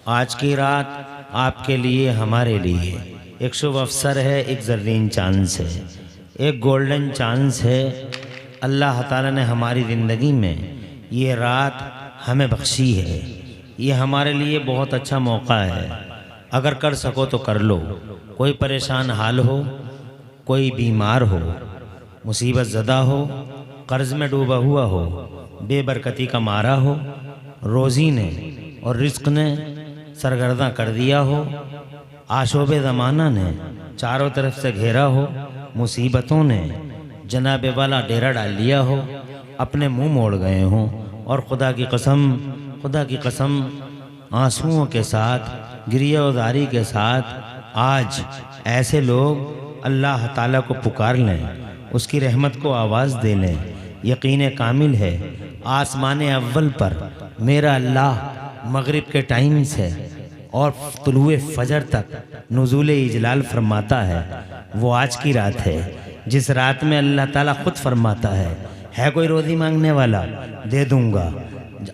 आज की रात आपके लिए, हमारे लिए एक शुभ अवसर है, एक ज़र्रीन चांस है, एक गोल्डन चांस है। अल्लाह ताला ने हमारी ज़िंदगी में ये रात हमें बख्शी है। ये हमारे लिए बहुत अच्छा मौका है। अगर कर सको तो कर लो। कोई परेशान हाल हो, कोई बीमार हो, मुसीबत ज़दा हो, कर्ज़ में डूबा हुआ हो, बेबरकती का मारा हो, रोज़ी ने और रिज़्क़ ने सरगर्दा कर दिया हो, आशोबे ज़माना ने चारों तरफ से घेरा हो, मुसीबतों ने जनाबे वाला डेरा डाल लिया हो, अपने मुंह मोड़ गए हों और खुदा की कसम आंसुओं के साथ, गिरिया उदारी के साथ आज ऐसे लोग अल्लाह ताला को पुकार लें, उसकी रहमत को आवाज़ दे लें। यकीन कामिल है आसमान अव्वल पर मेरा अल्लाह मगरिब के टाइम से और तुलुए फजर तक नुज़ूले इजलाल फरमाता है। वो आज की रात है जिस रात में अल्लाह ताला खुद फरमाता है कोई रोज़ी मांगने वाला दे दूंगा।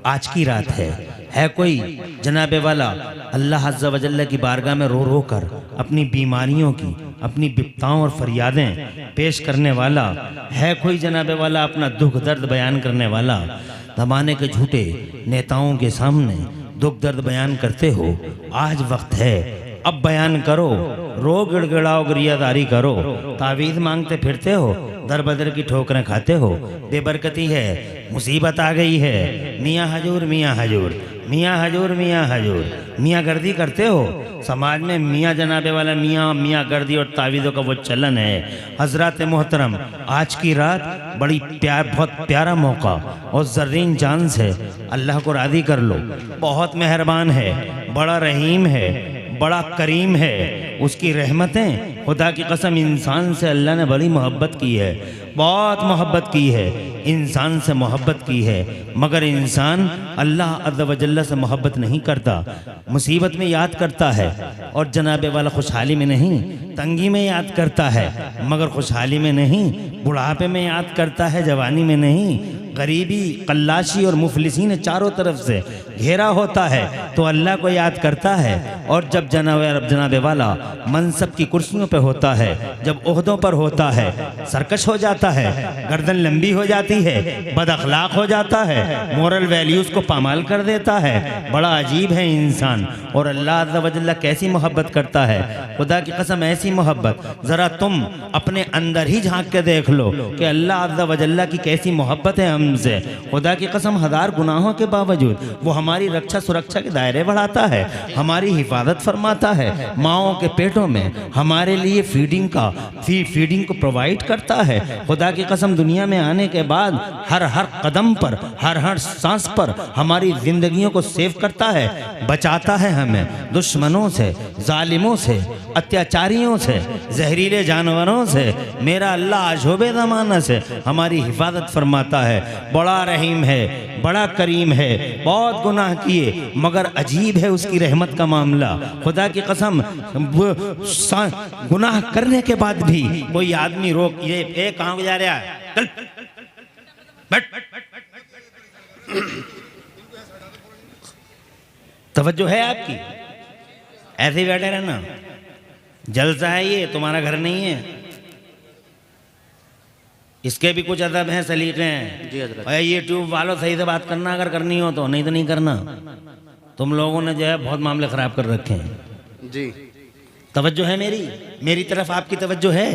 आज की रात है कोई जनाबे वाला अल्लाह अज़्ज़ा व जल्ल की बारगाह में रो रो कर अपनी बीमारियों की, अपनी बिपताओं और फरियादें पेश करने वाला, है कोई जनाबे वाला अपना दुख दर्द बयान करने वाला। ज़माने के झूठे नेताओं के सामने दुख दर्द बयान करते हो, आज वक्त है, अब बयान करो, रो गिड़गिड़ाओ, गिरियादारी करो। तावीज़ मांगते फिरते हो, दर बदर की ठोकरें खाते हो, बेबरकती है, मुसीबत आ गई है, मियाँ हजूर मियाँ हजूर मियाँ हजूर मियाँ हजूर, मियाँ गर्दी करते हो। समाज में मियाँ जनाबे वाला मियाँ गर्दी और तावीज़ों का वो चलन है। हज़रात मोहतरम, आज की रात बड़ी बहुत प्यारा मौका और ज़र्रीन चांस है। अल्लाह को राज़ी कर लो। बहुत मेहरबान है, बड़ा रहीम है, बड़ा करीम है। उसकी रहमतें, खुदा की कसम इंसान से अल्लाह ने बड़ी मोहब्बत की है, बहुत मोहब्बत की है, इंसान से मोहब्बत की है। मगर इंसान अल्लाह अज़्ज़ा व जल्ल से मोहब्बत नहीं करता। मुसीबत में याद करता है और जनाबे वाला खुशहाली में नहीं, तंगी में याद करता है मगर खुशहाली में नहीं, बुढ़ापे में याद करता है, जवानी में नहीं। गरीबी, कल्लाशी और मुफलिसीन चारों तरफ से घेरा होता है तो अल्लाह को याद करता है। और जब जनाबे वाला मनसब की कुर्सियों पे होता है, जब ओहदों पर होता है, सरकश हो जाता है, गर्दन लंबी हो जाती है, बद अखलाक हो जाता है, मोरल वैल्यूज़ को पामाल कर देता है। बड़ा अजीब है इंसान। और अल्लाह अज़्ज़ा व जल्ल कैसी मोहब्बत करता है, खुदा की कसम ऐसी मोहब्बत ज़रा तुम अपने अंदर ही झांक के देख लो कि अल्लाह अज़्ज़ा व जल्ल की कैसी मोहब्बत है हमसे। खुदा की कसम हज़ार गुनाहों के बावजूद वो हमारी रक्षा सुरक्षा के दायरे बढ़ाता है, हमारी हिफाजत फरमाता है, माओं के पेटों में हमारे लिए फीडिंग को प्रोवाइड करता है। खुदा की कसम दुनिया में आने के बाद हर कदम पर, हर सांस पर हमारी ज़िंदगियों को सेव करता है, बचाता है हमें दुश्मनों से, जालिमों से, अत्याचारियों से, जहरीले जानवरों से। मेरा अल्लाह आशोबे ज़माना से हमारी हिफाजत फरमाता है। बड़ा रहीम है, बड़ा करीम है। बहुत गुनाह किए मगर अजीब है उसकी रहमत का मामला। खुदा की कसम गुनाह करने के बाद भी कोई आदमी रोक, ये कहाँ जा रहा है, चल बैठ, तवज्जो है आपकी, ऐसे ही बैठे रहना। जलसा है, ये तुम्हारा घर नहीं है, इसके भी कुछ अदब हैं, सलीके हैं। जी हज़रत। यूट्यूब वालों सही से बात करना अगर करनी हो तो, नहीं तो नहीं करना। तुम लोगों ने जो है बहुत मामले ख़राब कर रखे हैं। जी तवज्जो है मेरी तरफ, आपकी तवज्जो है।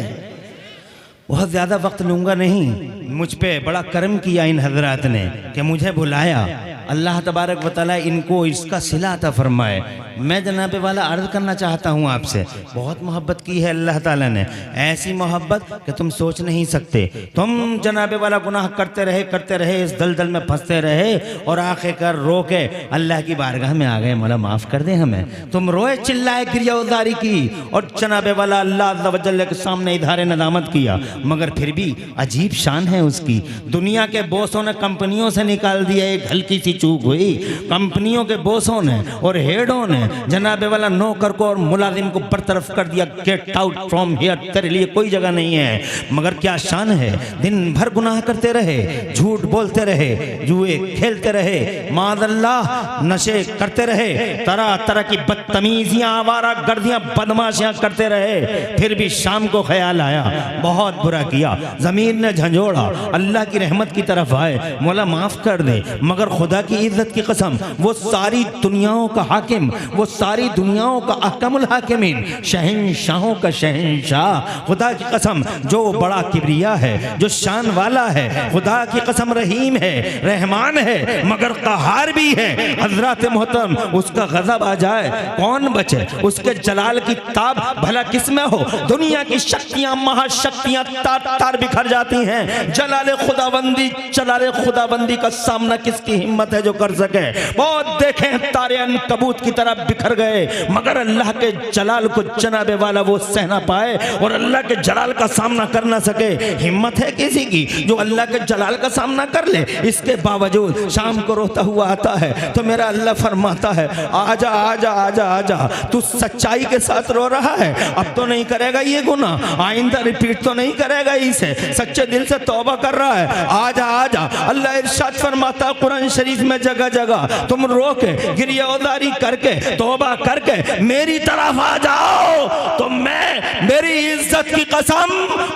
बहुत ज़्यादा वक्त लूँगा नहीं, मुझ पे बड़ा करम किया इन हजरात ने कि मुझे बुलाया। अल्लाह तबारक व तआला इनको इसका सिला अता फरमाए। मैं जनाबे वाला अर्ज़ करना चाहता हूँ आपसे, बहुत मोहब्बत की है अल्लाह ताला ने, ऐसी मोहब्बत कि तुम सोच नहीं सकते। तुम जनाबे वाला गुनाह करते रहे, इस दलदल में फंसते रहे और आखिरकार रो के अल्लाह की बारगाह में आ गए, मौला माफ़ कर दे हमें। तुम रोए चिल्लाए, गिरिया उदारी की और जनाबे वाला अल्लाह अज़्ज़ा व जल्ल के सामने इज़हार नदामत किया, मगर फिर भी अजीब शान है उसकी। दुनिया के बॉसों ने कंपनियों से निकाल दिया, एक हल्की सी चूक हुई, कंपनियों के बॉसों ने और हेडों ने जनाबे वाला नौकर को और मुलाजिम को बरतरफ कर दिया, गेट आउट फ्रॉम हियर, तेरे लिए कोई जगह नहीं है। मगर क्या शान है, दिन भर गुनाह करते रहे, झूठ बोलते रहे, जुए खेलते रहे, मादल्लाह नशे करते रहे, तरह तरह की बदतमीजियां, आवारा गर्दियां, बदमाशियां करते रहे। फिर भी शाम को ख्याल आया, बहुत बुरा किया, जमीन ने झंझोड़ा, अल्लाह की रहमत की तरफ आए, मौला माफ कर दे। मगर खुदा की इज्जत की कसम, वो सारी दुनियाओं का हाकिम, वो सारी दुनियाओं का अहकमुल हाकिमीन, शहंशाहों का शहंशाह, खुदा की कसम जो बड़ा किबरिया है, जो शान वाला है, खुदा की कसम रहीम है, रहमान है, मगर कहार भी है। हजरत मोहतरम, उसका गजब आ जाए कौन बचे, उसके जलाल की ताब भला किसमें हो। दुनिया की शक्तियां, महाशक्तियां तार तार बिखर जाती हैं, जलाले खुदाबंदी, जलाले खुदाबंदी का सामना किसकी हिम्मत है जो कर सके। बहुत देखे तारे अनकबूत की तरह बिखर गए, मगर अल्लाह के जलाल को जनाबे वाला वो सह ना पाए और अल्लाह के जलाल का सामना कर ना सके। हिम्मत है किसी की जो अल्लाह के जलाल का सामना कर ले। इसके बावजूद शाम को रोता हुआ आता है तो मेरा अल्लाह फरमाता है, आजा आजा आजा आजा, तू सच्चाई के साथ रो रहा है, अब तो नहीं करेगा ये गुनाह, आइंदा रिपीट तो नहीं करेगा इसे, सच्चे दिल से तौबा कर रहा है, आजा आजा। अल्लाह इरशाद फरमाता कुरान शरीफ में जगह जगह, तुम रो के गिरिया उदारी करके तौबा करके मेरी तरफ आ जाओ तो मैं, मेरी इज्जत की कसम,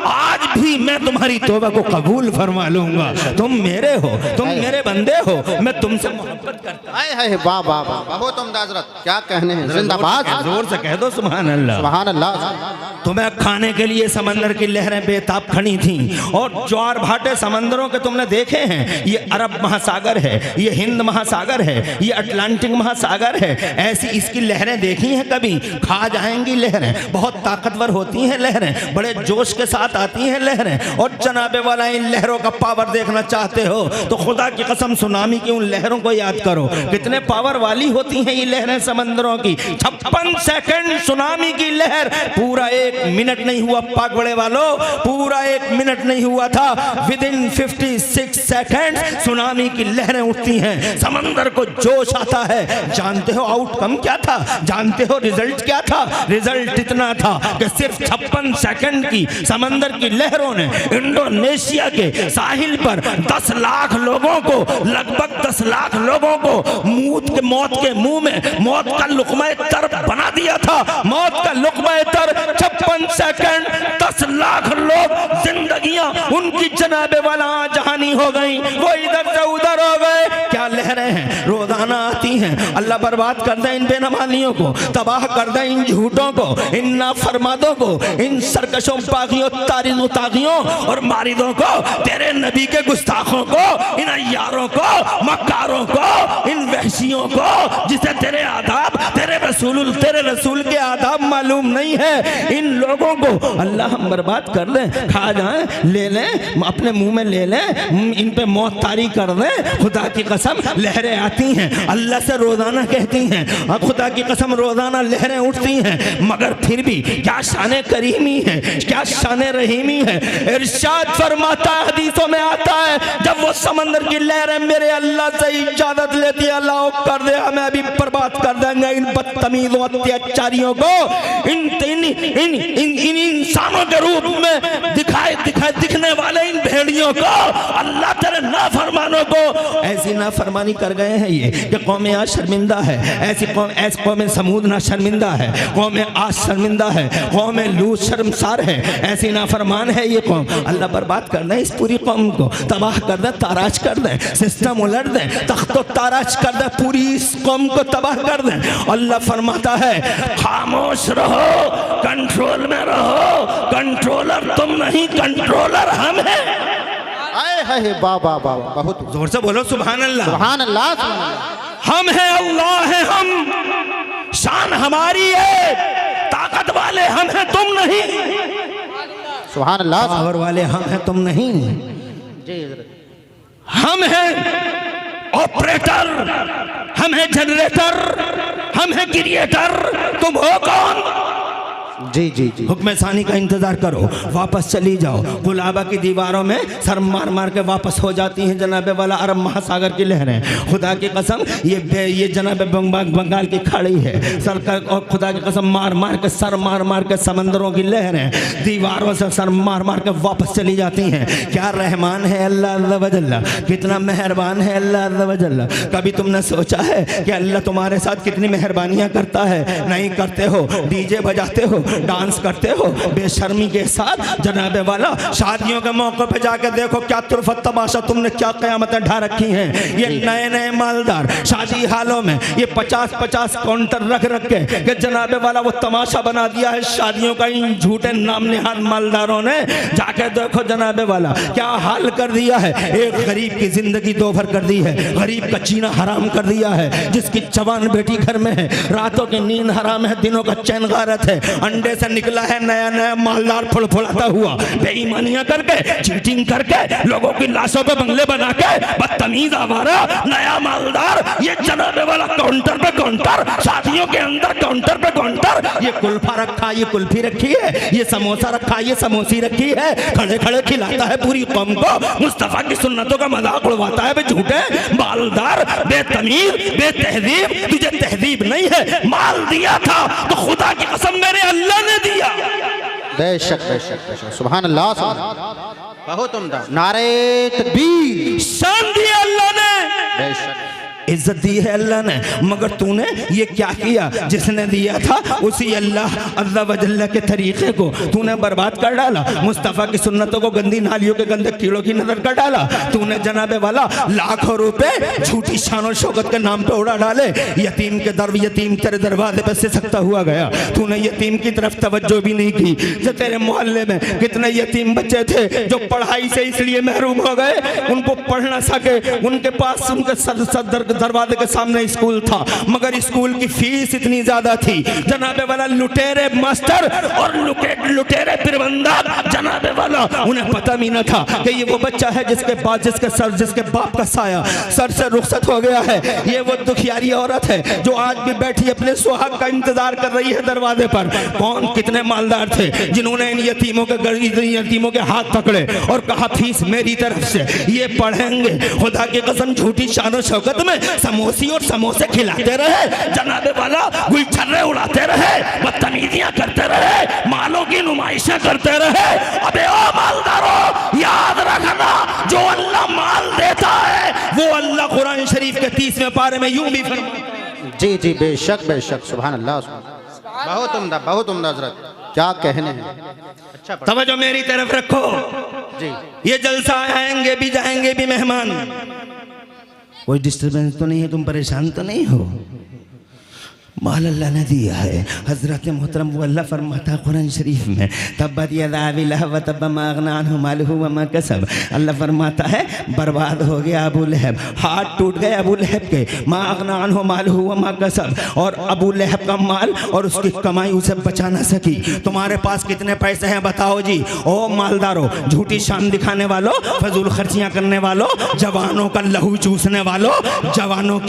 आज भी मैं तुम्हारी तौबा को कबूल फरमा लूंगा। तुम मेरे हो, तुम मेरे बंदे हो, मैं तुमसे मोहब्बत करता हूं। हाय हाय वाह वाह वाह, बहुत उम्दा हज़रत, क्या कहने हैं, जिंदाबाद, जोर से कह दो सुभान अल्लाह, सुभान अल्लाह। तुम्हें खाने के लिए समंदर की लहरें बेताब खड़ी थीं और ज्वार भाटे समंदरों के तुमने देखे हैं। ये अरब महासागर है, ये हिंद महासागर है, ये अटलांटिक महासागर है, ऐसी इसकी लहरें देखी हैं कभी? खा जाएंगी लहरें, बहुत ताकतवर होती हैं लहरें, बड़े जोश के साथ आती हैं लहरें। और जनाबे वाला इन लहरों का पावर देखना चाहते हो तो खुदा की कसम सुनामी की उन लहरों को याद करो, कितने पावर वाली होती हैं ये लहरें समंदरों की। 56 सेकंड सुनामी की लहर, पूरा 1 मिनट नहीं हुआ पाक बड़े वालों, पूरा 1 मिनट नहीं हुआ था, विद इन 56 सेकंड सुनामी की लहरें उठती हैं, समंदर को जोश आता है। जानते हो आउटकम क्या था? जानते हो रिजल्ट क्या था? रिजल्ट इतना था कि सिर्फ 56 सेकंड की समंदर की लहरों ने इंडोनेशिया के साहिल पर 10 लाख लोगों को, लगभग 10 लाख लोगों को मौत के मुंह में मौत का लुक़्मा तर बना दिया था। मौत का लुक़्मा तर 56 सेकंड, 10 लाख लोग, जिंदगियां उनकी जनाबे वाला जहानी हो गई, वो इधर से उधर हो गए। क्या लहरें हैं, रोजाना आती हैं। अल्लाह बर्बाद कर दे इन बेनमानियों को, तबाह कर दे इन झूठों को, इन नाफरमादों को, इन सरकशों, बागियों, तारीज़ों, तागियों और मारिदों को, तेरे नबी के गुस्ताखों को, इन अय्यारों को, मक्कारों को, इन वहशियों को, जिसे तेरे आदाब, तेरे रसूल के आदाब मालूम नहीं है, इन लोगों को अल्लाह हम बर्बाद कर दें, खा जाएं, ले लें, अपने मुंह में ले लें, इन पे मौत तारी कर दें। खुदा की कसम लहरें आती हैं, अल्लाह से रोजाना कहती हैं, और खुदा की कसम रोजाना लहरें उठती हैं, मगर फिर भी क्या शान करीमी है, क्या शान रहीमी है। इरशाद फरमाता है, हदीसों में आता है, जब वो समंदर की लहरें मेरे अल्लाह से इजाजत लेती है, अल्लाह कर दे, हमें अभी बर्बाद कर देंगे इन बदतमीजों, अत्याचारियों को, इन इंसानों के रूप में दिखने वाले इन भेड़ियों को, अल्लाह तेरे नाफरमानों को। ऐसी नाफरमानी कर गए हैं ये कि कौम आज शर्मिंदा है, ऐसी कौम समूद ना शर्मिंदा है, कौम आज शर्मिंदा है, कौम लूत शर्मसार है, ऐसी नाफरमान है ये कौम। अल्लाह बर्बाद कर दे इस पूरी कौम को, तबाह कर दे, ताराज कर दे, सिस्टम उलट दे, तख्तो ताराज कर दे, पूरी इस कौम को तबाह कर दे। अल्लाह फरमाता है, खामोश रहो, कंट्रोल में रहो, कंट्रोलर तुम नहीं, कंट्रोलर हम हैं। हाय हाय वाह वाह वाह, बहुत जोर से बोलो सुभान अल्लाह, सुभान अल्लाह, सुभान अल्लाह। हम हैं, अल्लाह है हम, शान हमारी है, ताकत वाले हम हैं, तुम नहीं, सुभान अल्लाह, पावर वाले हम हैं, तुम नहीं। हम हैं ऑपरेटर, हम हैं जनरेटर, हम हैं क्रिएटर, तुम हो कौन? जी जी जी। हुक्म सानी का इंतजार करो, वापस चली जाओ। गुलाबा की दीवारों में सर मार मार के वापस हो जाती हैं जनाबे वाला अरब महासागर की लहरें। खुदा की कसम ये जनाबे बंगाल की खाड़ी है सर का, और खुदा की कसम मार मार के सर मार मार के समंदरों की लहरें दीवारों से सर मार मार के वापस चली जाती हैं। क्या रहमान है अल्लाह अल्लाह वजल्ला, कितना मेहरबान है अल्लाह अल्लाह वजल्ला। कभी तुमने सोचा है कि अल्लाह तुम्हारे साथ कितनी मेहरबानियां करता है? नहीं करते हो, डीजे बजाते हो, डांस करते हो बेशर्मी के साथ जनाबे वाला। शादियों के मौके पे जाके देखो क्या तुरफत तमाशा, तुमने क्या क़यामतें ढा रखी हैं। ये नए नए मालदार शादी हालों में ये 50-50 काउंटर रख रख के जनाबे वाला वो तमाशा बना दिया है शादियों का। इन झूठे नाम निहाद मालदारों ने जाके देखो जनाबे वाला क्या हाल कर दिया है। एक गरीब की जिंदगी दोभर कर दी है, गरीब का जीना हराम कर दिया है। जिसकी जवान बेटी घर में है, रातों की नींद हराम है, दिनों का चैन गारत है। अंडे से निकला है नया नया मालदार फुड़फुड़ाता हुआ, बेईमानियां करके चीटिंग करके लोगों की लाशों पे बंगले बना के बदतमीज आवारा नया मालदार। ये जनाबे वाला काउंटर पे काउंटर, शादियों के अंदर काउंटर पे काउंटर। ये कुल्फा रखा, ये कुल्फी रखी है, ये समोसा रखा, ये समोसी रखी है। खड़े खड़े खिलाता है पूरी कौम को, मुस्तफा की सुन्नतों का मजाक उड़वाता है। झूठे मालदार, बेतमीज, बेतहजीब। तुझे तहजीब नहीं है, माल दिया था तो खुदा की कसम मेरे अल्लाह ने दिया। बेशक बेशक बेशक, सुभान अल्लाह बहुत उम्दा। नारे तकबीर। शान दिया अल्लाह ने, बेशक इज्जत दी है अल्लाह ने। मगर तूने ये क्या किया? जिसने दिया था उसी अल्लाह अज़्ज़ा व जल्ला के तरीक़े को तूने बर्बाद कर डाला। मुस्तफ़ा की सुन्नतों को गंदी नालियों के गंदे कीड़ों की नज़र कर डाला। तूने जनाबे वाला लाखों रुपए झूठी शान और शौकत के नाम पे उड़ा डाले। यतीम के दर यतीम तेरे दरवाजे पे सिसकता हुआ गया। तूने यतीम की तरफ तवज्जो भी नहीं की। जो तेरे मोहल्ले में कितने यतीम बच्चे थे जो पढ़ाई से इसलिए महरूम हो गए, उनको पढ़ ना सके, उनके पास उनके सदर दरवाजे के सामने स्कूल था, मगर स्कूल की फीस इतनी ज्यादा थी। जनाबे वाला लुटेरे मास्टर और लुटेरे प्रबंधक जनाबे वाला उन्हें पता भी न था कि ये वो बच्चा है जिसके बाद जिसके बाप का साया सर से रुखसत हो गया है। ये वो दुखियारी औरत है जो आज भी बैठी अपने सुहाग का इंतजार कर रही है दरवाजे पर। कौन कितने मालदार थे जिन्होंने इन यतीमों के हाथ पकड़े और कहा फीस मेरी तरफ से, ये पढ़ेंगे। खुदा की कसम झूठी शान शौकत में समोसी और समोसे खिलाते रहे, जनाबे वाला गुलछर्रे उड़ाते रहे, बदतमीजियां करते रहे, मालों की नुमाइशें करते रहे। अबे ओ मालदारों, याद रखना जो अल्लाह माल देता है वो अल्लाह कुरान शरीफ के 30वें पारे में यूं भी फरमाता। जी जी बेशक बेशक, सुभान अल्लाह। बहुत उम्दा हजरत, क्या कहने हैं। अच्छा तवज्जो मेरी तरफ रखो जी। ये जलसा आएंगे भी जाएंगे भी मेहमान। कोई डिस्टर्बेंस तो नहीं है? तुम परेशान तो नहीं हो? माल अल्लाह ने दिया है। हज़रत मोहतरम वो अल्लाह फरमाता है कुरान शरीफ में, तब्बत यदा अबी लहब व तब्ब मा अग़ना अन्हु मालुहु व मा कसब। अल्लाह फरमाता है बर्बाद हो गया अबू लहब, हाथ टूट गए अबू लहब के। मा अग़ना अन्हु मालुहु व मा कसब, और अबू लहब का माल और उसकी कमाई उसे बचा ना सकी। तुम्हारे पास कितने पैसे हैं बताओ जी? ओ मालदारों, झूठी शान दिखाने वालों, फजूल खर्चियाँ करने वालों, जवानों का लहू चूसने वालों, जवानों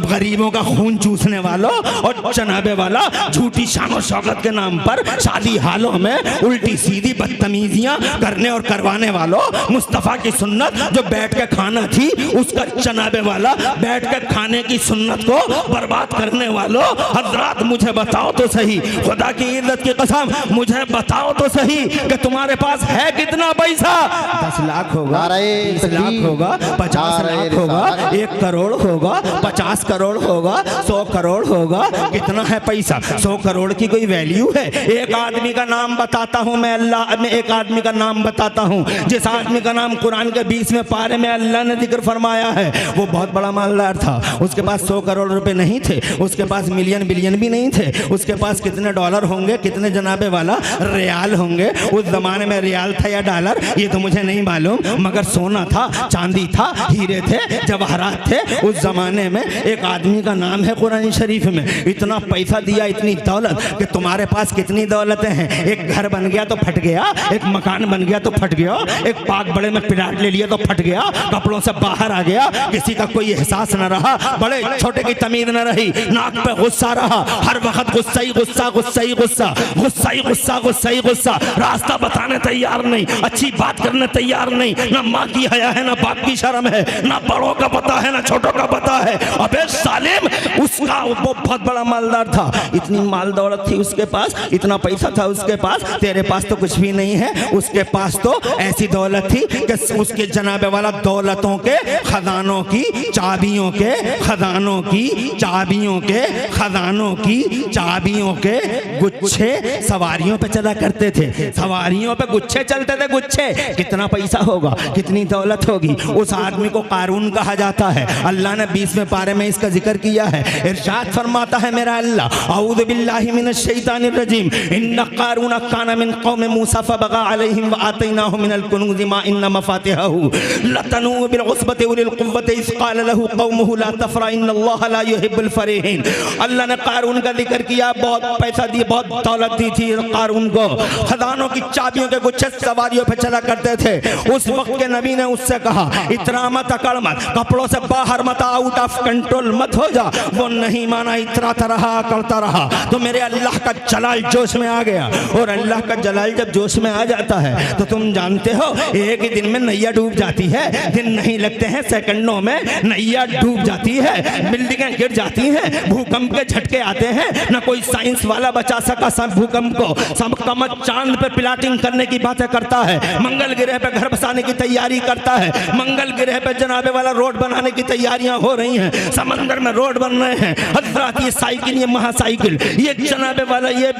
गरीबों का खून चूसने वालों, और जनाबे वाला झूठी शान और शौकत के नाम पर शादी हालों में उल्टी सीधी बदतमीजियां करने और करवाने वालों, मुस्तफ़ा की सुन्नत जो बैठ के खाना थी उसका जनाबे वाला बैठ के खाने की सुन्नत को बर्बाद करने वालों। हजरात मुझे बताओ तो सही, खुदा की इज्जत की कसम मुझे बताओ तो सही कि तुम्हारे पास है कितना पैसा? 10 लाख होगा, 20 लाख होगा, 50 लाख होगा, 1 करोड़ होगा, 50 करोड़ होगा, 100 करोड़ होगा। कितना है पैसा? 100 करोड़ की कोई वैल्यू है? एक आदमी का नाम बताता हूं मैं, अल्लाह में एक आदमी का नाम बताता हूं जिस आदमी का नाम कुरान के 20वें पारे में अल्लाह ने जिक्र फरमाया है। वो बहुत बड़ा मालदार था, उसके पास 100 करोड़ रुपए नहीं थे, उसके पास मिलियन बिलियन भी नहीं थे, उसके पास कितने डॉलर होंगे, कितने जनाबे वाला रियाल होंगे। उस जमाने में रियाल था या डॉलर ये तो मुझे नहीं मालूम, मगर सोना था, चांदी था, हीरे थे, जवाहरात थे। उस जमाने में एक आदमी का नाम है कुरान शरीफ में इतना पैसा दिया, इतनी दौलत कि तुम्हारे पास कितनी दौलतें हैं। एक घर बन गया तो फट गया, एक मकान बन गया तो फट गया, एक पाक बड़े में प्लाट ले लिया तो फट गया, कपड़ों से बाहर आ गया, किसी का कोई एहसास न रहा, बड़े छोटे की तमीज न रही, नाक पे गुस्सा रहा, हर वक्त गुस्सा ही गुस्सा, गुस्सा ही गुस्सा, गुस्सा ही गुस्सा, गुस्सा ही गुस्सा, रास्ता बताने तैयार नहीं, अच्छी बात करने तैयार नहीं, ना माँ की हया है, ना बाप की शर्म है, ना बड़ों का पता है, ना छोटों का पता है। अबे सालिम, उसका वो बहुत बड़ा मालदार था, इतनी माल दौलत थी उसके पास, इतना पैसा था उसके पास, तेरे पास तो कुछ भी नहीं है। उसके पास तो ऐसी दौलत थी कि उसके जनाबे वाला दौलतों के खजानों की चाबियों के, खजानों की चाबियों के, खजानों की चाबियों के गुच्छे सवारियों पे चला करते थे, सवारियों पे गुच्छे चलते थे, गुच्छे। कितना पैसा होगा, कितनी दौलत होगी। उस आदमी को कारून कहा जाता है। अल्लाह ने 20वें पारे में इसका जिक्र किया है। इरशाद फरमाता है मेरा अल्लाह, औज़ु बिल्लाहि मिनश शैतानिर रजीम, इन्न कारून काना मिन कौम मूसा फबगा अलैहिम व आतैनाहु मिनल कुनूज़ मा इन्न मफातिहहु लतनू बिल उस्बति उलिल कुव्वति इज़ क़ाल लहू कौमुहु ला तफ़रा इन्नल्लाह ला युहिब्बुल फ़रीहीन। अल्लाह ने कारून का जिक्र किया, बहुत पैसा दिया, बहुत दौलत दी थी कारून को, खजानों की चाबियों के गुच्छे सवारियों पे चला करते थे। उस वक्त के नबी ने उससे कहा, इतरा मत, अकड़ मत, कपड़ों से बाहर मत, आउट ऑफ कंट्रोल मत हो जा। वो नहीं माना, इतराता रहा, करता रहा, तो मेरे अल्लाह का जलाल जोश में आ गया। और अल्लाह का जलाल जब जोश में आ जाता है तो तुम जानते हो एक ही दिन में नैया डूब जाती है, दिन नहीं लगते हैं, सेकंडों में नैया डूब जाती है, बिल्डिंगें गिर जाती हैं, भूकंप के झटके आते हैं। न कोई साइंस वाला बचा सका सब भूकंप को, सब कमत चांद पे प्लाटिंग करने की बातें करता है, मंगल ग्रह पे घर बसाने की तैयारी करता है, मंगल ग्रह पे जनाबे वाला रोड बनाने की तैयारियां हो रही हैं, समंदर में रोड बन रहे हैं। हजरत ये साइकिल, ये महासाइकिल, ये जनाबे वाला ये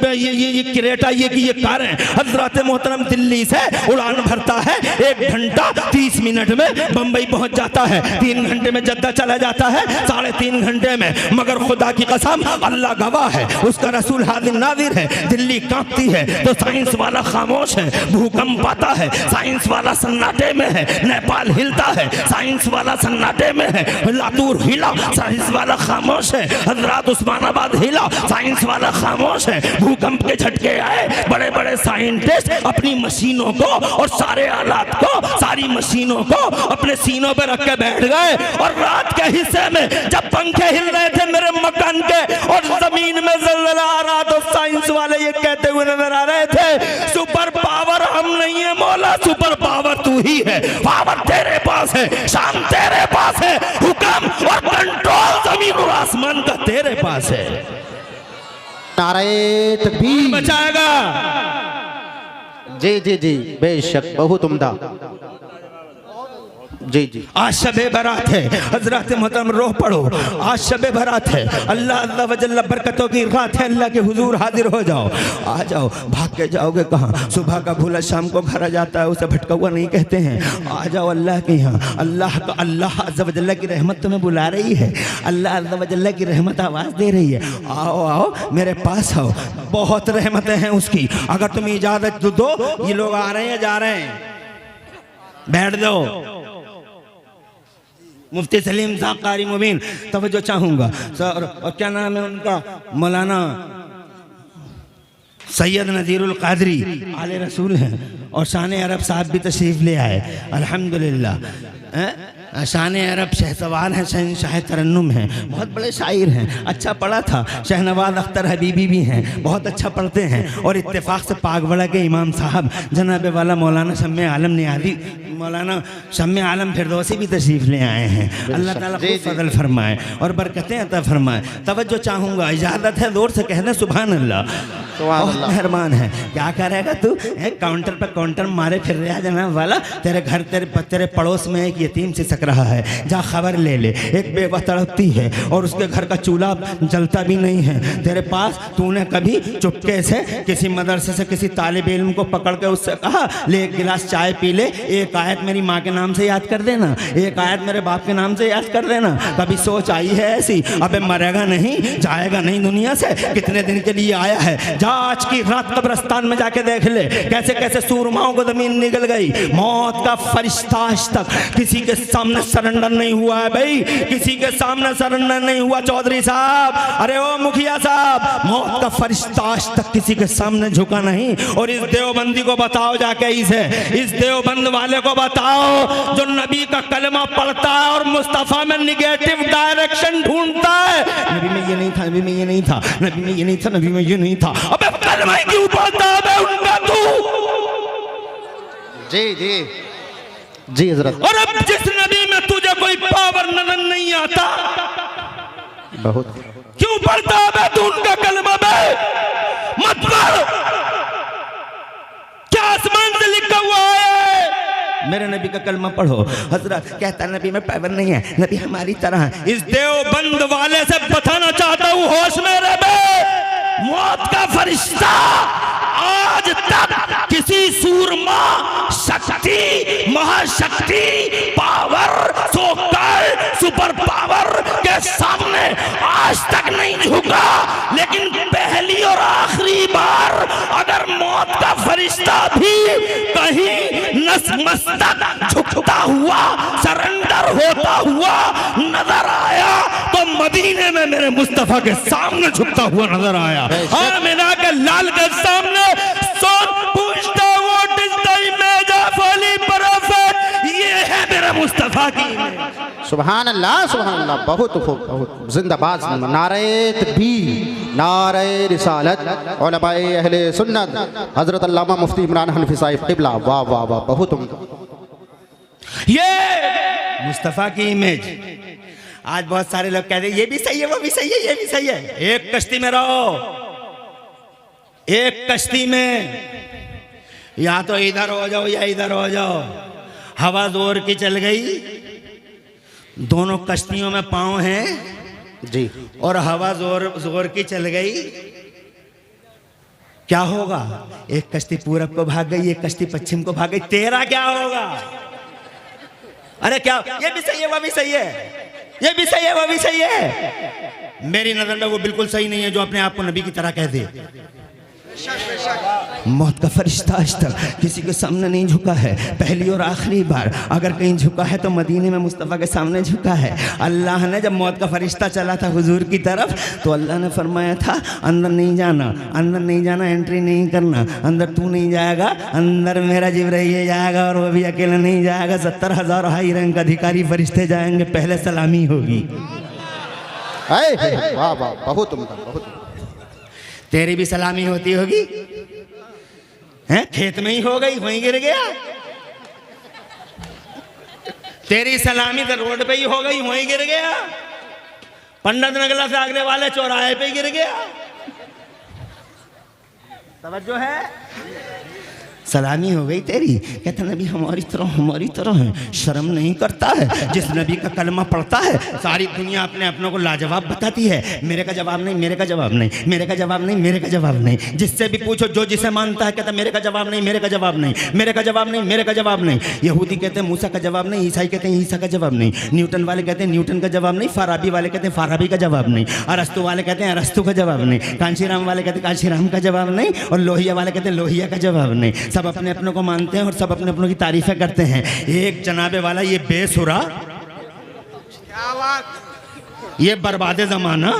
क्रेटा, ये कारें, हजरत मोहतरम दिल्ली से उड़ान भरता है, 1 घंटा 30 मिनट में बंबई पहुंच जाता है, 3 घंटे में जद्दा चला जाता है, 3.5 घंटे में। मगर खुदा की कसम, अल्लाह गवाह है, उसका रसूल हाजिर नाजिर है, दिल्ली कांपती है तो साइंस वाला खामोश है, भूकंप आता है, साइंस वाला सन्नाटे में है, नेपाल हिलता है, साइंस वाला सन्नाटे में है, लातूर हिला, साइंस वाला खामोश है, हजरत उस्मानाबाद हिला, साइंस वाला खामोश है। भूकंप के झटके आए, बड़े बड़े साइंटिस्ट अपनी मशीनों को और सारे आलात को, सारी मशीनों को अपने सीनों पर रख के बैठ गए। और रात के हिस्से में जब पंखे हिल रहे थे मेरे मकान के और जमीन में ज़लज़ला आ रहा, तो साइंस वाले ये कहते हुए नजर आ रहे थे, सुपर पावर हम नहीं है मौला, सुपर पावर तू ही है, पावर तेरे पास है, शान तेरे पास है, हुक्म और कंट्रोल जमीन और आसमान का तेरे पास है। नारे तकबीर। बचाएगा। जी जी जी, बेशक, बहुत उम्दा। जी जी, आज शबे बारात है, हजरत मोहतरम रोह पढ़ो, आज शबे बारात है, अल्लाह अल्लाह वजल्ला बरकतों की रात है, अल्लाह के हुजूर हाजिर हो जाओ। आ जाओ, भाग के जाओगे कहाँ? सुबह का भूला शाम को घर आ जाता है, उसे भटका हुआ नहीं कहते हैं। आ जाओ अल्लाह के यहाँ, अल्लाह अज़्ज़ा वजल्ला की रहमत तुम्हें बुला रही है, अल्लाह अज़्ज़ा वजल्ला की रहमत आवाज़ दे रही है, आओ आओ मेरे पास आओ, बहुत रहमतें हैं उसकी। अगर तुम इजाज़त दो, ये लोग आ रहे हैं, जा रहे हैं, बैठ जाओ। मुफ्ती सलीम साहब कारी मुबीन, तवज्जो चाहूँगा सर। और क्या नाम है उनका? मौलाना सैयद नज़ीरुल कादरी आले रसूल हैं, और शान अरब साहब भी तशरीफ़ ले आए, अल्हम्दुलिल्लाह। शान अरब शहसवार हैं, शहनशाह तरन्नुम हैं, बहुत बड़े शायर हैं, अच्छा पढ़ा था। शहनवाज अख्तर हबीबी भी हैं, बहुत अच्छा पढ़ते हैं। और इत्तेफाक से पागवड़ा के इमाम साहब जनाब वाला मौलाना शम्मे आलम नियाज़ी, मौलाना शम्मे आलम फिरदौसी भी तशरीफ़ ले आए हैं। अल्लाह ताला खूब फजल फरमाए और बरकतें अता फरमाए। तवज्जो चाहूँगा, इजाज़त है, जोर से कहना सुभान अल्लाह। बहुत मेहरबान है। क्या करेगा तू? काउंटर पर काउंटर मारे फिर रहा जनाब वाला, तेरे घर तेरे पड़ोस में एक यतीम से सक रहा है, जा खबर ले ले। एक बेवा तड़पती है और उसके घर का चूल्हा जलता भी नहीं है, तेरे पास तूने कभी चुपके से किसी मदरसे से किसी तालिब इल्म को पकड़ के उससे कहा, ले एक गिलास चाय पी ले, एक आयत मेरी माँ के नाम से याद कर देना, एक आयत मेरे बाप के नाम से याद कर देना? कभी सोच आई है ऐसी? अबे मरेगा नहीं, जाएगा नहीं दुनिया से, कितने दिन के लिए आया है। जा आज की रात कब्रिस्तान में जाके देख ले, कैसे कैसे सूरमाओं को जमीन निगल गई। मौत का फरिश्ता आज तक किसी के सामने सामने सरेंडर नहीं हुआ है भाई, किसी के सामने सरेंडर नहीं हुआ चौधरी साहब। अरे ओ मुखिया साहब, मौत का फरिश्ता आज तक किसी के सामने झुका नहीं। और इस देवबंदी को बताओ जाके, इस देवबंद वाले को बताओ जो नबी का कलमा पढ़ता है और मुस्तफा में निगेटिव डायरेक्शन ढूंढता है, नबी में ये नहीं था, नबी में ये नहीं था, नबी में ये नहीं था, नबी में ये नहीं था। अबे कलमा क्यों पढ़ता है उनका तू? जी जी जी हजरत। और अब जिस नबी में तुझे कोई पावर नजर नहीं आता, बहुत क्यों पढ़ता है तू उनका कलमा बे? मत पढ़, क्या आसमान से लिखा हुआ है? मेरे नबी का कलमा पढ़ो। हजरत कहता नबी में पावर नहीं है, नबी हमारी तरह है। इस देवबंद वाले से बताना चाहता हूँ, होश में रह बे। मौत का फरिश्ता आज तक किसी सूरमा, शक्ति, महाशक्ति, पावर, सुपर पावर के सामने आज तक नहीं झुका। लेकिन पहली और आखिरी बार अगर मौत का फरिश्ता भी कहीं नतमस्तक झुकता हुआ, सरेंडर होता हुआ नजर आया तो मदीने में मेरे मुस्तफा के सामने झुकता हुआ नजर आया। हाँ, मीना के लाल के सामने पूछता what is the image of holy prophet, ये है मेरा मुस्तफा की इमेज। सुभान अल्लाह, सुभान अल्लाह। बहुत खूब, बहुत जिंदाबाद। नारे तकबीर, नारे रिसालत, उलमाए अहले सुन्नत, हजरत अल्लामा मुफ्ती इमरान हनफी साहिब क़िबला। वाह वाह वाह, बहुत ये मुस्तफा की इमेज। आज बहुत सारे लोग कहते हैं ये भी सही है, वो भी सही है, ये भी सही है। एक कश्ती में रहो, एक कश्ती में, या तो इधर हो जाओ या इधर हो जाओ। हवा जोर की चल गई, दोनों कश्तियों में पांव हैं जी, और हवा जोर की चल गई, क्या होगा? एक कश्ती पूरब को भाग गई, एक कश्ती पश्चिम को भाग गई, तेरा क्या होगा? अरे क्या, ये भी सही है, वो भी सही है, ये भी सही है, वो भी सही है। मेरी नजर में वो बिल्कुल सही नहीं है जो अपने आप को नबी की तरह कह दे। मौत का फरिश्ता आज तक किसी के सामने नहीं झुका है। पहली और आखिरी बार अगर कहीं झुका है तो मदीने में मुस्तफ़ा के सामने झुका है। अल्लाह ने जब मौत का फरिश्ता चला था हुजूर की तरफ तो अल्लाह ने फरमाया था अंदर नहीं जाना, अंदर नहीं जाना, एंट्री नहीं करना, अंदर तू नहीं जाएगा, अंदर मेरा जिब्राईल जाएगा और वो भी अकेला नहीं जाएगा, 70,000 हाई रैंक अधिकारी फरिश्ते जाएंगे, पहले सलामी होगी। वाह वाह, बहुत उम्दा, बहुत। तेरी भी सलामी होती होगी, हैं? खेत में ही हो गई, वहीं गिर गया। तेरी सलामी तो रोड पे ही हो गई, वहीं गिर गया। पंडित नगला से आगने वाले चौराहे पे गिर गया। तवज्जो है, सलामी हो गई तेरी। कहता नबी हमारी तरह है, शर्म नहीं करता है। जिस नबी का कलमा पढ़ता है सारी दुनिया अपने अपनों को लाजवाब बताती है। मेरे का जवाब नहीं, मेरे का जवाब नहीं, मेरे का जवाब नहीं, मेरे का जवाब नहीं। जिससे भी पूछो जो जिसे मानता है कहता मेरे का जवाब नहीं, मेरे का जवाब नहीं, मेरे का जवाब नहीं, मेरे का जवाब नहीं। यहूदी कहते हैं मूसा का जवाब नहीं, ईसाई कहते हैं ईसा का जवाब नहीं, न्यूटन वाले कहते हैं न्यूटन का जवाब नहीं, फाराबी वाले कहते हैं फाराबी का जवाब नहीं, अरस्तु वाले कहते हैं अरस्तु का जवाब नहीं, कांशीराम वाले कहते हैं कांशीराम का जवाब नहीं, और लोहिया वाले कहते हैं लोहिया का जवाब नहीं। सब अपने अपनों को मानते हैं और सब अपने अपनों की तारीफें करते हैं। एक जनाबे वाला ये बेसुरा, ये बर्बादे जमाना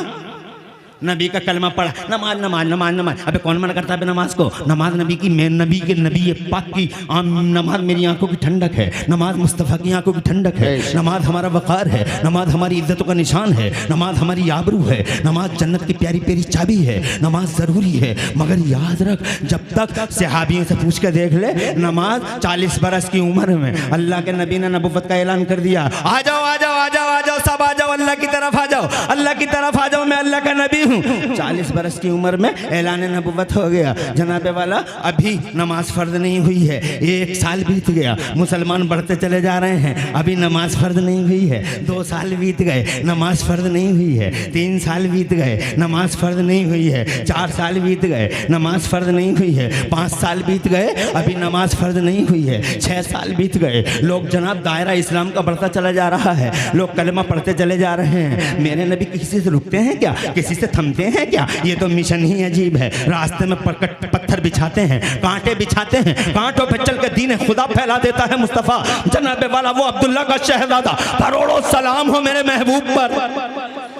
नबी का कलमा पढ़ा, नमाज नमाज नमाज नमाज। अबे कौन मना करता है नमाज को? नमाज नबी की, मैं नबी के नबी ये पाक की नमाज मेरी आंखों की ठंडक है, नमाज मुस्तफ़ा की आंखों की ठंडक है, नमाज हमारा वक़ार है, नमाज हमारी इज्जतों का निशान है, नमाज हमारी आबरू है, नमाज जन्नत की प्यारी प्यारी चाबी है, नमाज ज़रूरी है। मगर याद रख, जब तक सहाबियों से पूछ के देख ले, नमाज 40 बरस की उम्र में अल्लाह के नबी ने नबुव्वत का ऐलान कर दिया, आ जाओ आ जाओ आ जाओ आ जाओ, सब आ जाओ, अल्लाह की तरफ आ जाओ, अल्लाह की तरफ आ जाओ, मैं अल्लाह का नबी हूँ। 40 बरस की उम्र में ऐलान नबुव्वत हो गया। जनाबे वाला अभी नमाज फ़र्ज नहीं हुई है, 1 साल बीत गया, मुसलमान बढ़ते चले जा रहे हैं, अभी नमाज फ़र्ज नहीं हुई है। 2 साल बीत गए, नमाज फ़र्ज नहीं हुई है। 3 साल बीत गए, नमाज फ़र्ज नहीं हुई है। 4 साल बीत गए, नमाज फ़र्ज नहीं हुई है। 5 साल बीत गए, अभी नमाज फ़र्ज नहीं हुई है। 6 साल बीत गए, लोग जनाब दायरा इस्लाम का बढ़ता चला जा रहा है, लोग कलमा पढ़ते चले जा रहे हैं। मेरे नबी किसी से रुकते हैं क्या? किसी से थमते हैं क्या? ये तो मिशन ही अजीब है। रास्ते में पत्थर बिछाते हैं, कांटे बिछाते हैं, कांटों पे चल के दीन खुदा फैला देता है मुस्तफ़ा जनाबे वाला वो अब्दुल्ला का शहजादा। करोड़ों सलाम हो मेरे महबूब पर।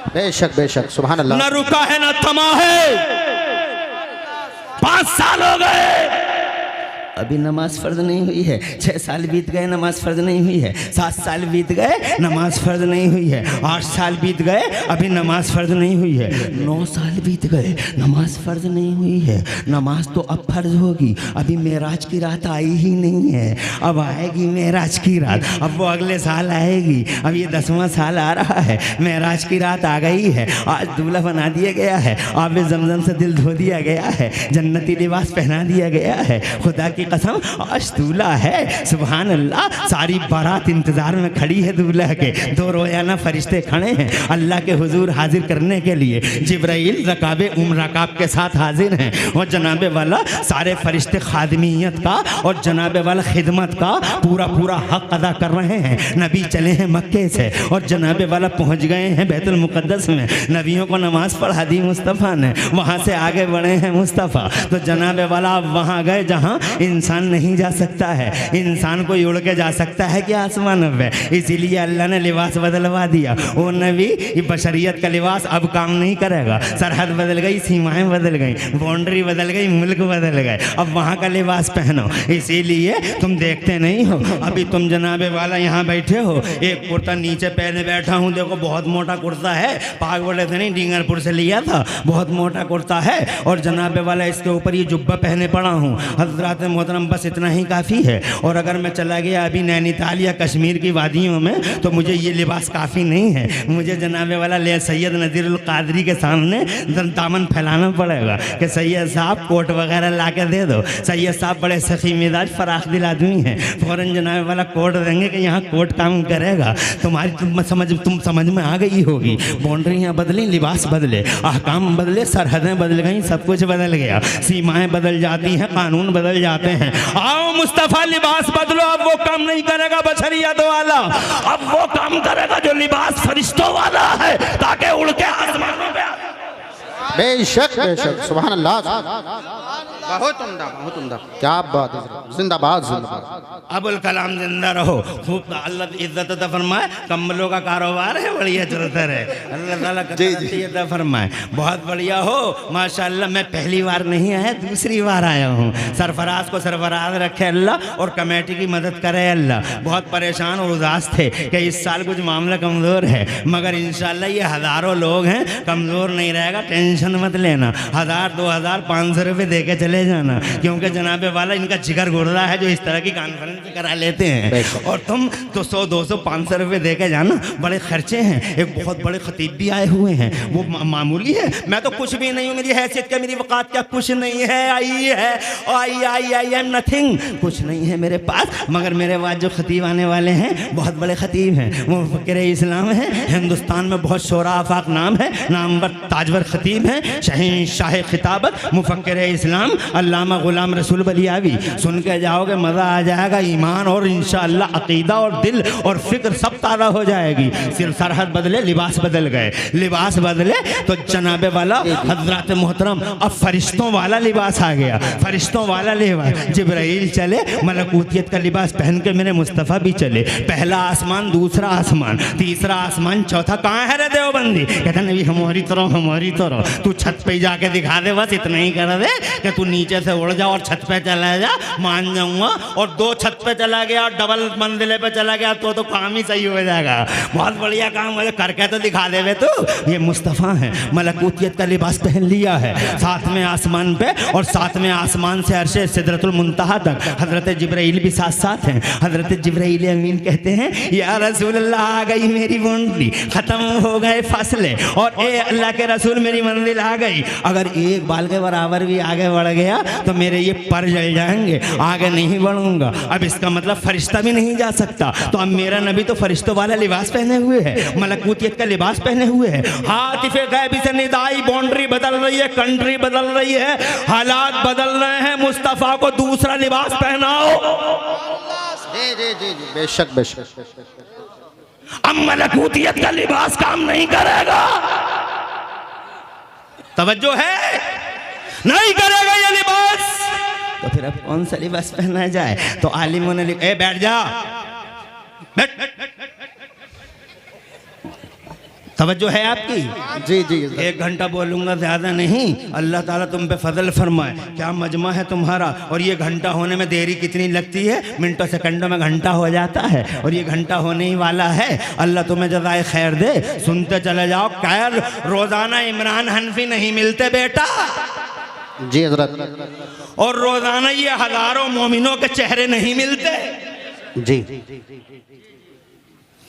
बेशक सुभान अल्लाह। न रुका है न थमा है। 5 साल हो गए अभी नमाज फ़र्ज नहीं हुई है। 6 साल बीत गए नमाज फ़र्ज नहीं हुई है। 7 साल बीत गए नमाज फ़र्ज नहीं हुई है। 8 साल बीत गए अभी नमाज फ़र्ज नहीं हुई है। 9 साल बीत गए नमाज फ़र्ज नहीं हुई है। नमाज तो अब फ़र्ज होगी, अभी मेराज की रात आई ही नहीं है। अब आएगी मेराज की रात, अब वो अगले साल आएगी। अब ये 10वां साल आ रहा है, मेराज की रात आ गई है। आज दूल्हा बना दिया गया है, आब ज़मज़म से दिल धो दिया गया है, जन्नती लिबास पहना दिया गया है। खुदा की कसम आज दूल्हा है। सुभान अल्लाह। सारी बारात इंतजार में खड़ी है दूल्हा के। 2 रोयाना फरिश्ते खड़े हैं अल्लाह के हुजूर हाजिर करने के लिए। जिब्राइल रकाबे रकाब के साथ हाजिर हैं और जनाबे वाला सारे फरिश्ते खादमियत का और जनाबे वाला खिदमत का पूरा हक अदा कर रहे हैं। नबी चले हैं मक्के से और जनाबे वाला पहुंच गए हैं बैतुल मुक़द्दस में। नबियों को नमाज पढ़ा दी मुस्तफ़ा ने, वहाँ से आगे बढ़े हैं मुस्तफ़ा। तो जनाबे वाला अब वहाँ गए जहाँ इंसान नहीं जा सकता है। इंसान को उड़ के जा सकता है कि आसमान में, इसीलिए अल्लाह ने लिबास बदलवा दिया। वो नबी ये बशरियत का लिबास अब काम नहीं करेगा। सरहद बदल गई, सीमाएं बदल गई, बाउंड्री बदल गई, मुल्क बदल गए, अब वहाँ का लिबास पहनो। इसीलिए तुम देखते नहीं हो, अभी तुम जनाबे वाला यहाँ बैठे हो, एक कुर्ता नीचे पहने बैठा हूँ, देखो बहुत मोटा कुर्ता है, पाग बोले थे नहीं, डींगरपुर से लिया था, बहुत मोटा कुर्ता है और जनाबे वाला इसके ऊपर ये जुब्बा पहने पड़ा हूँ। हज़रात मोहतरम बस इतना ही काफ़ी है। और अगर मैं चला गया अभी नैनीताल या कश्मीर की वादियों में तो मुझे ये लिबास काफ़ी नहीं है। मुझे जनाबे वाला ले सैयद नज़ीरुल क़ादरी के सामने दामन फैलाना पड़ेगा कि सैयद साहब कोट वगैरह ला के दे दो। सैयद साहब बड़े सखी मिजाज फराख दिल आदमी हैं, फ़ौरन जनाबे वाला कोट देंगे कि यहाँ कोट काम करेगा। तुम समझ में आ गई होगी। बाउंड्रियाँ बदली, लिबास बदले, अहकाम बदले, सरहदें बदल गई, सब कुछ बदल गया। सीमाएँ बदल जाती हैं, कानून बदल जाते हैं। आओ मुस्तफ़ा लिबास बदलो, अब वो काम नहीं करेगा बशरियत वाला, अब वो काम करेगा जो लिबास फरिश्तों वाला है, ताकि उड़ के आसमानों पे। बेशक सुभान अल्लाह। बहुत उम्दा क्या बात है। जिंदाबाद जिंदाबाद। अबुल कलाम जिंदा रहो, खूब अल्लाह इज्जत अता फरमाए। कम्बलों का कारोबार है, बढ़िया चलता रहे, अल्लाह ताला अता फरमाए। बहुत बढ़िया हो माशाअल्लाह। मैं पहली बार नहीं आया, दूसरी बार आया हूँ। सरफराज को सरफराज रखे अल्लाह और कमेटी की मदद करे अल्लाह। बहुत परेशान और उदास थे कि इस साल कुछ मामला कमज़ोर है, मगर इंशाअल्लाह ये हज़ारों लोग हैं, कमज़ोर नहीं रहेगा, टेंशन मत लेना। 1000, 2000, 500 रुपये दे के चले जाना, क्योंकि जनाबे वाला इनका जिगर गुर्दा है जो इस तरह की कॉन्फ्रेंस करा लेते हैं। और तुम तो 100, 200, 500 रुपये दे के जाना, बड़े खर्चे हैं। एक बहुत बड़े खतीब भी आए हुए हैं, वो मामूली है, मैं तो कुछ भी नहीं हूँ, मेरी हैसियत क्या, मेरी वक़ात क्या, कुछ नहीं है। आई एम नथिंग, कुछ नहीं है मेरे पास, मगर मेरे बाद जो खतीब आने वाले हैं बहुत बड़े खतीब हैं, वो मुफक्किर इस्लाम हैं, हिंदुस्तान में बहुत शोरा आफाक नाम है, नामवर ताजवर खतीब हैं, शहंशाह खिताबत मुफक्किर इस्लाम अल्लामा गुलाम रसूल बलियावी। सुन के जाओगे मज़ा आ जाएगा। ईमान और इंशाअल्लाह अकीदा और दिल और फिक्र सब ताज़ा हो जाएगी। सिर्फ सरहद बदले, लिबास बदल गए, लिबास बदले तो जनाबे वाला हज़रात मोहतरम अब फरिश्तों वाला लिबास आ गया, फरिश्तों वाला लिबास। जिब्राइल चले, मलकूतियत का लिबास पहन के मेरे मुस्तफ़ा भी चले। पहला आसमान, दूसरा आसमान, तीसरा आसमान, चौथा। कहाँ है रे देवबंदी? कहते नबी हमारी तरह तू छत पे जाके दिखा दे, बस इतना ही कर दे कि तू नीचे से उड़ जा और छत पे चला जा, मान जाऊंगा। और 2 छत पे चला गया और डबल मंजिले पे चला गया तो काम ही सही हो जाएगा। बहुत बढ़िया काम मुझे करके तो दिखा दे बे तू। ये मुस्तफ़ा है, मलकूतियत का लिबास पहन लिया है, 7वें आसमान पे, और 7वें आसमान से अर्शे सिदरतुल मुंतहा तक हज़रत जिब्राइल भी साथ साथ हैं। हज़रत जिब्राइल अमीन कहते हैं या रसूल अल्लाह, आ गई मेरी बाउंड्री, ख़त्म हो गए फासले, और ए अल्लाह के रसूल मेरी मंजिल आ गई। अगर एक बाल के बराबर भी आगे बढ़ गया तो मेरे ये पर जल जाएंगे, आगे नहीं बढ़ूंगा। अब इसका मतलब फरिश्ता भी नहीं जा सकता। तो अब मेरा नबी तो फरिश्तों वाला लिबास पहने हुए है, मलकूतियत का लिबास पहने हुए है। हातिफ़े गैबी से निदाई, बाउंड्री बदल रही है, कंट्री बदल रही है, हालात बदल रहे हैं। मुस्तफ़ा को दूसरा लिबास पहनाओ। जी बेशक। अब मलकूतियत का लिबास काम नहीं करेगा। तवज्जो है, नहीं करेगा ये लिबास तो फिर अब कौन सा लिबास पहना जाए? तो आलिमों ने लिखा, बैठ जा, बैठ। तवज्जो है आपकी? जी जी 1 घंटा बोलूंगा, ज्यादा नहीं। अल्लाह ताला तुम पे फजल फरमाए, क्या मजमा है तुम्हारा। और ये घंटा होने में देरी कितनी लगती है, मिनटों सेकंडों में घंटा हो जाता है, और ये घंटा होने ही वाला है। अल्लाह तुम्हें जज़ाए खैर दे। सुनते चले जाओ, खैर रोजाना इमरान हनफी नहीं मिलते बेटा, जी हजरत, और रोजाना ये हजारों मोमिनों के चेहरे नहीं मिलते। जी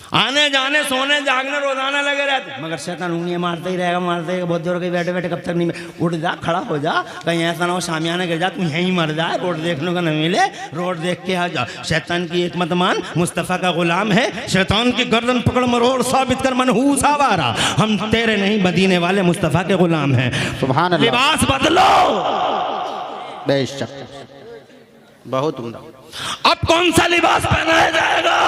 आने जाने सोने जागने रोजाना लगे रहते, मगर शैतान उंगलियां मारता ही रहेगा, मारता ही। बहुत देर हो गई बैठे बैठे, कब तक नहीं। उठ जा, खड़ा हो जा, कहीं ऐसा ना हो शामियाना गिर जा, तू यहीं मर जाए, रोड देखने को न मिले, रोड देख के आ जा। शैतान की एक मत मान, मुस्तफ़ा का गुलाम है। शैतान की गर्दन पकड़ मरोड़ साबित कर मनहूस आवारा, हम तेरे नहीं मदीने वाले मुस्तफ़ा के गुलाम हैं। सुभान अल्लाह। लिबास बदलो, बेशक, बहुत उम्दा। अब कौन सा लिबास पहनाया जाएगा?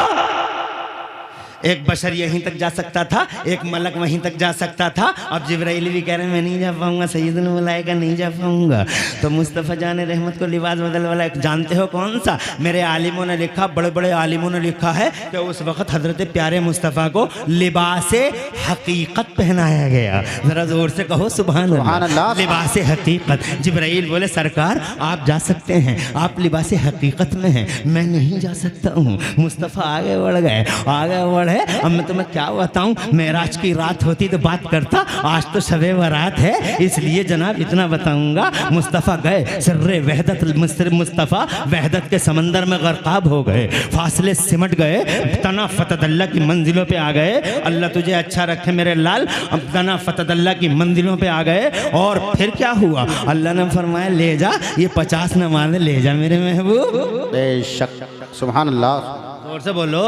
एक बशर यहीं तक जा सकता था, एक मलक वहीं तक जा सकता था। अब जिब्राइल भी कह रहे हैं मैं नहीं जा पाऊंगा, सैयदुल मलाइका नहीं जा पाऊंगा। तो मुस्तफ़ा जान रहमत को लिबास बदल वाला एक जानते हो कौन सा? मेरे आलिमों ने लिखा, बड़े बड़े आलिमों ने लिखा है कि उस वक़्त हज़रत प्यारे मुस्तफ़ा को लिबास हकीकत पहनाया गया। ज़रा ज़ोर से कहो सुभान अल्लाह। लिबास हकीकत। जिब्राइल बोले सरकार आप जा सकते हैं, आप लिबास हकीकत में हैं, मैं नहीं जा सकता हूँ। मुस्तफ़ा आगे बढ़ गए, आगे बढ़े। अब मैं तुम्हें क्या बताऊं, मेराज की रात होती तो बात करता, आज तो शबे बारात है, इसलिए जनाब इतना बताऊंगा। मुस्तफ़ा गए सर्रे वहदत, मुस्तफ़ा वहदत के समंदर में गर्काब हो गए, फासले सिमट गए, तना फतदल्ला की मंजिलों पे आ गए। अल्लाह तुझे अच्छा रखे मेरे लाल। अब तना फतदल्ला की मंजिलों पे आ गए, और फिर क्या हुआ? अल्लाह ने फरमाया ले जा, ये 50 नमाज़ें ले जा मेरे महबूब। बेशक, सुभान अल्लाह। जोर से बोलो।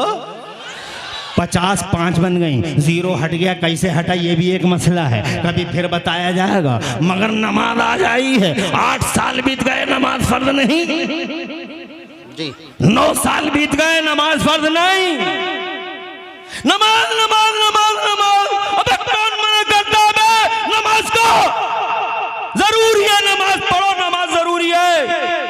50 5 बन गई, 0 हट गया, कैसे हटा ये भी एक मसला है, कभी फिर बताया जाएगा। मगर नमाज आ जाई है। 8 साल बीत गए, नमाज फर्ज नहीं। जी 9 साल बीत गए, नमाज फर्ज नहीं। नमाज नमाज नमाज नमाज, अबे कौन मना करता है? नमाज को जरूरी है, नमाज पढ़ो, नमाज जरूरी है।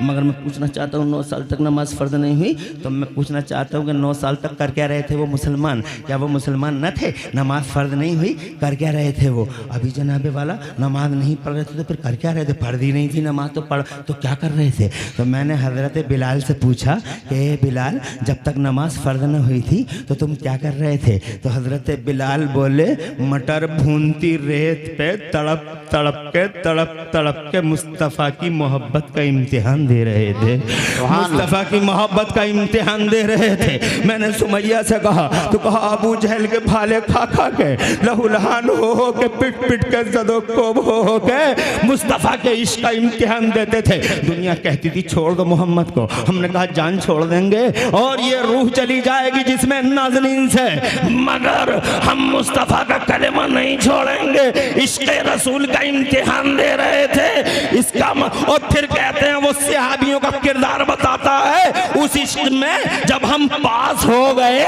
मगर मैं पूछना चाहता हूँ, 9 साल तक नमाज फ़र्ज नहीं हुई, तो मैं पूछना चाहता हूँ कि 9 साल तक कर क्या रहे थे वो मुसलमान? क्या वो मुसलमान न थे? नमाज फ़र्ज नहीं हुई, कर क्या रहे थे वो? अभी जनाबे वाला नमाज नहीं पढ़ रहे थे तो फिर कर क्या रहे थे? फर्ज ही नहीं थी नमाज, तो पढ़ तो क्या कर रहे थे? तो मैंने हज़रत बिलाल से पूछा कि बिलाल जब तक नमाज फ़र्ज न हुई थी तो तुम क्या कर रहे थे? तो हज़रत बिलाल बोले मटर भूनती रेत पे तड़प तड़प के मुस्तफ़ा की मोहब्बत का इम्तिहान दे रहे थे, मुस्तफ़ा की मोहब्बत का इम्तिहान दे रहे थे। मैंने सुमैया से कहा, तो कहा अबू जहल के भाले खा खा के, लहूलहान हो के, पिट पिट के, ज़दोकोब हो के मुस्तफ़ा के इश्क का इम्तिहान देते थे। दुनिया कहती थी छोड़ दो मोहम्मद को, हमने कहा जान छोड़ देंगे और ये रूह चली जाएगी जिसमें नाज़नीन से, मगर हम मुस्तफ़ा का कलेमा नहीं छोड़ेंगे। इश्क़ रसूल का इम्तिहान दे रहे थे इसका। और फिर कहते हैं वो सहाबियों का किरदार बताता है, उस इश्क में जब हम पास हो गए,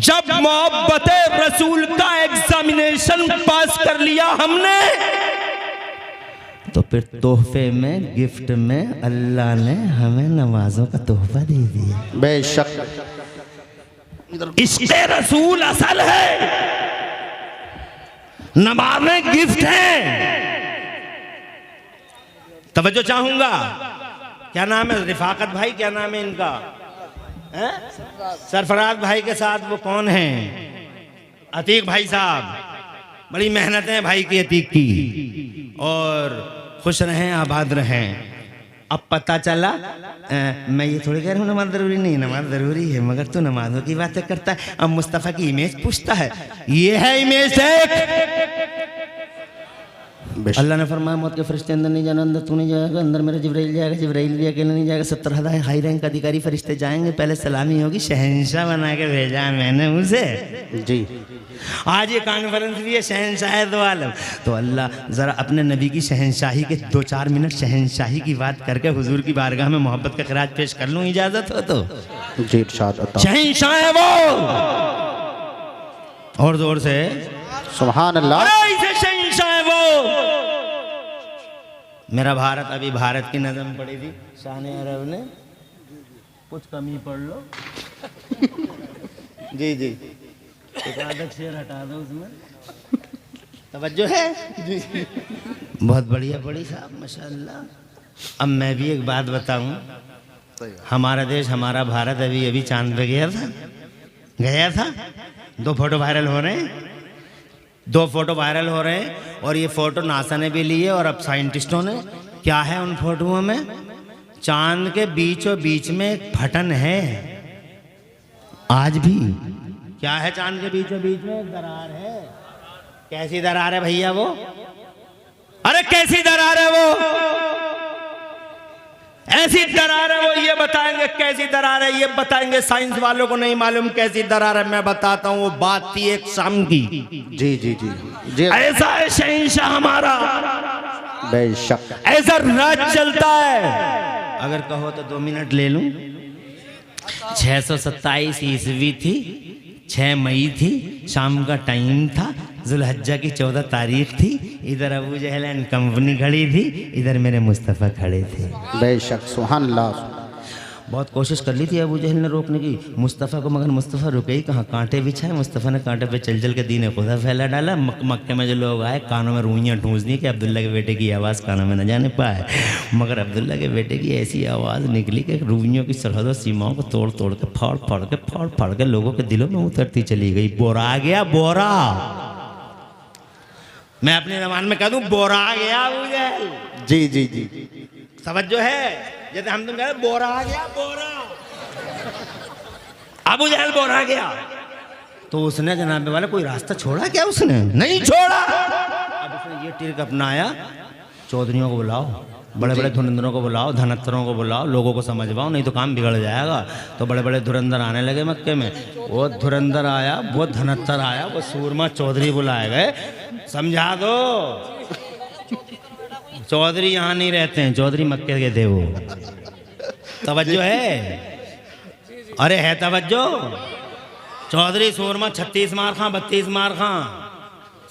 जब मोहब्बत रसूल का एग्जामिनेशन पास कर लिया हमने, तो फिर तोहफे में, गिफ्ट में अल्लाह ने हमें नमाजों का तोहफा दे दिया। बेशक, इश्क़ रसूल असल है, नमाज़ें गिफ्ट हैं। तवज्जो चाहूंगा। क्या नाम है? रिफाकत भाई, क्या नाम है इनका? सरफराज भाई के साथ वो कौन है? अतीक भाई साहब। बड़ी मेहनत है भाई की, अतीक की। और खुश रहें, आबाद रहें। अब पता चला, मैं ये थोड़ी कह रहा हूँ नमाज ज़रूरी नहीं, नमाज ज़रूरी है, मगर तू नमाजों की बातें करता है। अब मुस्तफ़ा की इमेज पूछता है, ये है इमेज देख। अल्लाह ने फरमाया मौत के फरिश्ते अंदर नहीं जाना, अंदर तू नहीं जाएगा, अंदर मेरा जिब्राइल जाएगा, जिब्राइल भी अकेले नहीं जाएगा, 70,000 हाई रैंक अधिकारी फरिश्ते जाएंगे। पहले सलामी होगी, शहंशाह बना के भेजा मैंने उसे। जी आज ये कॉन्फ्रेंस भी है शहंशाह दो आलम। तो अल्लाह ज़रा अपने नबी की शहंशाही के 2-4 मिनट शहंशाही की बात करके हुजूर की बारगाह में मोहब्बत का खिराज पेश कर लूँ, इजाज़त हो तो? जी इरशाद। शहंशाह है वो, और जोर से। सुभान अल्लाह। अरे ऐसे शहंशाह है वो। मेरा भारत, अभी भारत की नज़म पड़ी थी शान अरब ने, कुछ कमी पढ़ लो। जी जी, एक आधा शेर हटा दो उसमें, तवज्जो है जी। बहुत बढ़िया पढ़ी साहब, माशाअल्लाह। अब मैं भी एक बात बताऊं, हमारा देश, हमारा भारत अभी अभी चांद पे गया था। 2 फोटो वायरल हो रहे हैं, 2 फोटो वायरल हो रहे हैं, और ये फोटो नासा ने भी लिए और अब साइंटिस्टों ने। क्या है उन फोटोओं में? चांद के बीचों बीच में एक फटन है आज भी। क्या है? चांद के बीचों बीच में एक दरार है। कैसी दरार है भैया वो? अरे कैसी दरार है वो? ऐसी दरार है वो, ये बताएंगे कैसी दरार है, ये बताएंगे। साइंस वालों को नहीं मालूम कैसी दरार है, मैं बताता हूँ। वो बात थी एक शाम की। जी जी जी जी। ऐसा है शहंशाह हमारा, बेशक ऐसा राज चलता है। अगर कहो तो 2 मिनट ले लूं। 627 ईस्वी थी, 6 मई थी, शाम का टाइम था, जुल्हज्जा की 14 तारीख थी। इधर अबू जहल एंड कंपनी खड़ी थी, इधर मेरे मुस्तफ़ा खड़े थे। बेशक सुभान अल्लाह। बहुत कोशिश कर ली थी अबू जहल ने रोकने की मुस्तफ़ा को, मगर मुस्तफ़ा रुके ही कहाँ। कांटे बिछाए, मुस्तफ़ा ने कांटे पे चल चल के दीन खुदा फैला डाला। मक्के में जो लोग आए, कानों में रूइयाँ ठूंस दी कि अब्दुल्ला के बेटे की आवाज़ कानों में न जाने पाए, मगर अब्दुल्ला के बेटे की ऐसी आवाज़ निकली कि रूइयों की सरहदों सीमाओं को तोड़ तोड़ के, फाड़ फाड़ के लोगों के दिलों में उतरती चली गई। बोरा आ गया, बोरा। मैं अपनी ज़बान में कह दूँ, बोरा आ गया अबू जहल। जी जी जी। तवज्जो है? जैसे हम तुम कह रहे बोरा आ गया, बोरा। अबू जहल बोरा आ गया तो उसने जनाबे वाला कोई रास्ता छोड़ा क्या? उसने नहीं छोड़ा। अब उसने ये ट्रिक अपनाया, चौधरियों को बुलाओ, बड़े बड़े धुरंधरों को बुलाओ, धनत्तरों को बुलाओ, लोगों को समझवाओ, नहीं तो काम बिगड़ जाएगा। तो बड़े बड़े धुरंधर आने लगे मक्के में। वो धुरंधर आया, वो धनत्तर आया, वो सूरमा चौधरी बुलाए गए। समझा दो, चौधरी यहाँ नहीं रहते हैं, चौधरी मक्के के थे वो। तवज्जो है? अरे है तवज्जो। चौधरी सूरमा 36 मार खां, 32 मार खां,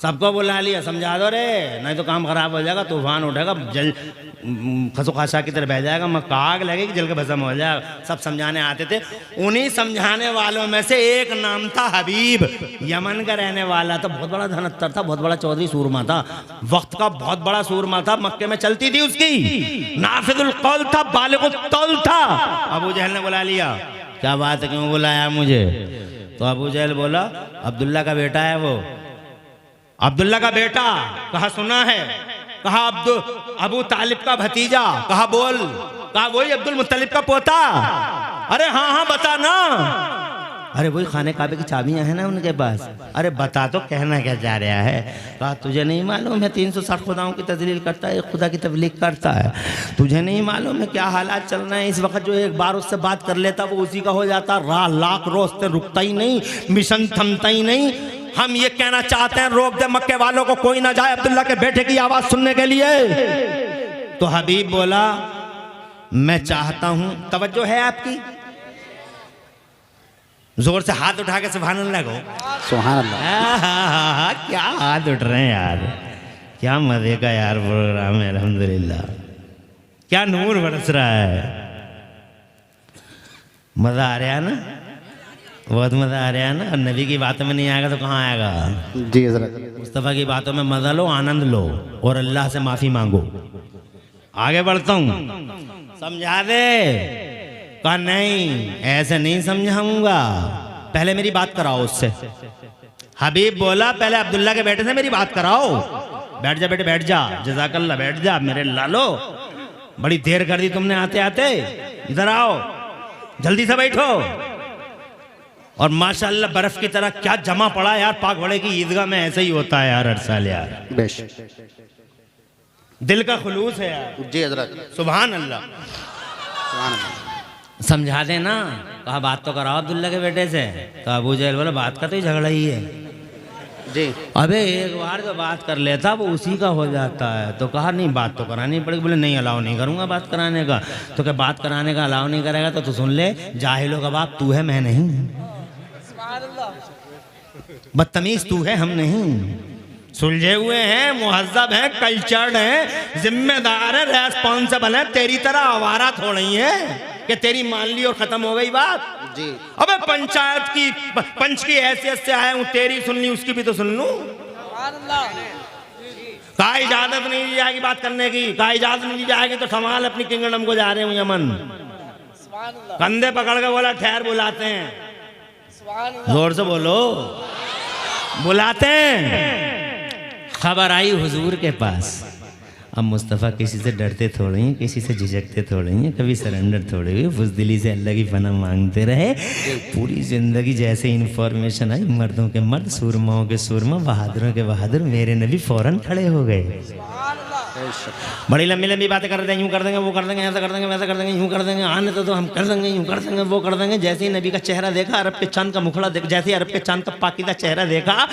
सबको बुला लिया। समझा दो रे, नहीं तो काम खराब हो जाएगा, तूफान उठेगा, जल खसो खासा की तरह बह जाएगा, मक्का आग लगेगी, जल के भस्म हो जाएगा। सब समझाने आते थे। उन्हीं समझाने वालों में से एक नाम था हबीब, यमन का रहने वाला था। बहुत बड़ा धनत्तर था, बहुत बड़ा चौधरी सूरमा था, वक्त का बहुत बड़ा सूरमा था। मक्के में चलती थी उसकी, नाफिजुल कौल था, बालिगुत तौल था। अबू जहल ने बुला लिया। क्या बात है, क्यों बुलाया मुझे? तो अबू जहल बोला, अब्दुल्ला का बेटा है वो। अब्दुल्ला का बेटा? कहा सुना है। कहा अबू तालिब का भतीजा? कहा बोल। कहा वही अब्दुल मुत्तलिब का पोता? अरे हाँ हाँ बता ना। अरे वही खाने काबे की चाबियां हैं ना उनके पास। अरे बता तो, कहना क्या जा रहा है? कहा तुझे नहीं मालूम है 360 खुदाओं की तजलील करता है, एक खुदा की तबलीग करता है। तुझे नहीं मालूम है क्या हालात चल रहे हैं इस वक्त? जो एक बार उससे बात कर लेता वो उसी का हो जाता। राह लाख रोज़ रुकता ही नहीं, मिशन थमता ही नहीं। हम ये कहना चाहते हैं, रोक दे मक्के वालों को, कोई ना जाए अब्दुल्ला के बेटे की आवाज सुनने के लिए। तो हबीब बोला, मैं चाहता हूं। तवज्जो है आपकी? जोर से हाथ उठा के सुभान अल्लाह को। सुभान अल्लाह। क्या हाथ उठ रहे हैं यार, क्या मजे का यार प्रोग्राम है। अल्हम्दुलिल्लाह, क्या नूर बरस रहा है। मजा आ रहा है ना, बहुत मजा आ रहा है ना। और नबी की बातों में नहीं आएगा तो कहाँ आएगा? जी हज़रत। मुस्तफ़ा की बातों में मजा लो, आनंद लो और अल्लाह से माफी मांगो। आगे बढ़ता हूँ। समझा दे? कहा नहीं, ऐसे नहीं समझाऊंगा, पहले मेरी बात कराओ उससे। हबीब बोला, पहले अब्दुल्ला के बेटे से मेरी बात कराओ। बैठ जा बेटे, बैठ जा, जज़ाकल्लाह, बैठ जा मेरे लालो। बड़ी देर कर दी तुमने आते आते, इधर आओ, जल्दी से बैठो। और माशाअल्लाह बर्फ की तरह क्या जमा पड़ा यार। पाक बड़े की ईदगाह में ऐसे ही होता है यार हर साल यार। बेशक दिल का खुलूस है यार। जी हज़रत। सुभान अल्लाह। सुभान अल्लाह। समझा देना। कहा बात तो कराओ अब्दुल्ला के बेटे से। तो अबू जहल बोला, बात का तो ही झगड़ा ही है जी। अबे एक बार जो बात कर लेता वो उसी का हो जाता है। तो कहा नहीं, बात तो करानी पड़ेगी। बोले नहीं, अलाउ नहीं करूंगा बात कराने का। तो क्या बात कराने का अलाउ नहीं करेगा तो सुन ले, जाहिलों का बाप तू है, मैं नहीं। बदतमीज तू है, हम नहीं। सुलझे हुए हैं, मुहज्जब हैं, कल्चर्ड हैं, जिम्मेदार हैं, रेस्पॉन्सिबल हैं। तेरी तरह आवारा थोड़ी है कि तेरी मान ली और खत्म हो गई बात। जी अबे पंचायत की पंच की हैसियत से आया हूं, तेरी सुन ली उसकी भी तो सुन लूं। कहा इजाजत नहीं दी जाएगी बात करने की, कहा इजाजत नहीं दी जाएगी तो संभाल अपनी किंगडम को, जा रहे हूं यमन। कंधे पकड़ के बोला ठहर, बुलाते हैं, जोर से बोलो, बुलाते हैं। खबर आई हुजूर के पास। अब मुस्तफ़ा किसी से डरते थोड़े हैं, किसी से झिझकते थोड़े हैं, कभी सरेंडर थोड़े हुए, बुज़दिली से अल्लाह की पनाह मांगते रहे। पूरी ज़िंदगी जैसे इन्फॉर्मेशन आई, मर्दों के मर्द, सूरमाओं के सूरमा, बहादुरों के बहादुर, मेरे नबी फ़ौरन खड़े हो गए। बड़ी लंबी लंबी बातें कर रहे हैं, यूँ कर देंगे, वो कर देंगे, ऐसा कर देंगे, वैसा कर देंगे, यूँ कर देंगे, आने तो हम कर देंगे, यूँ कर देंगे, वो कर देंगे। जैसे ही नबी का चेहरा देखा, अरब के चांद का मुखड़ा देखा, जैसे ही अरब के चांद का पाकीज़ा चेहरा देखा,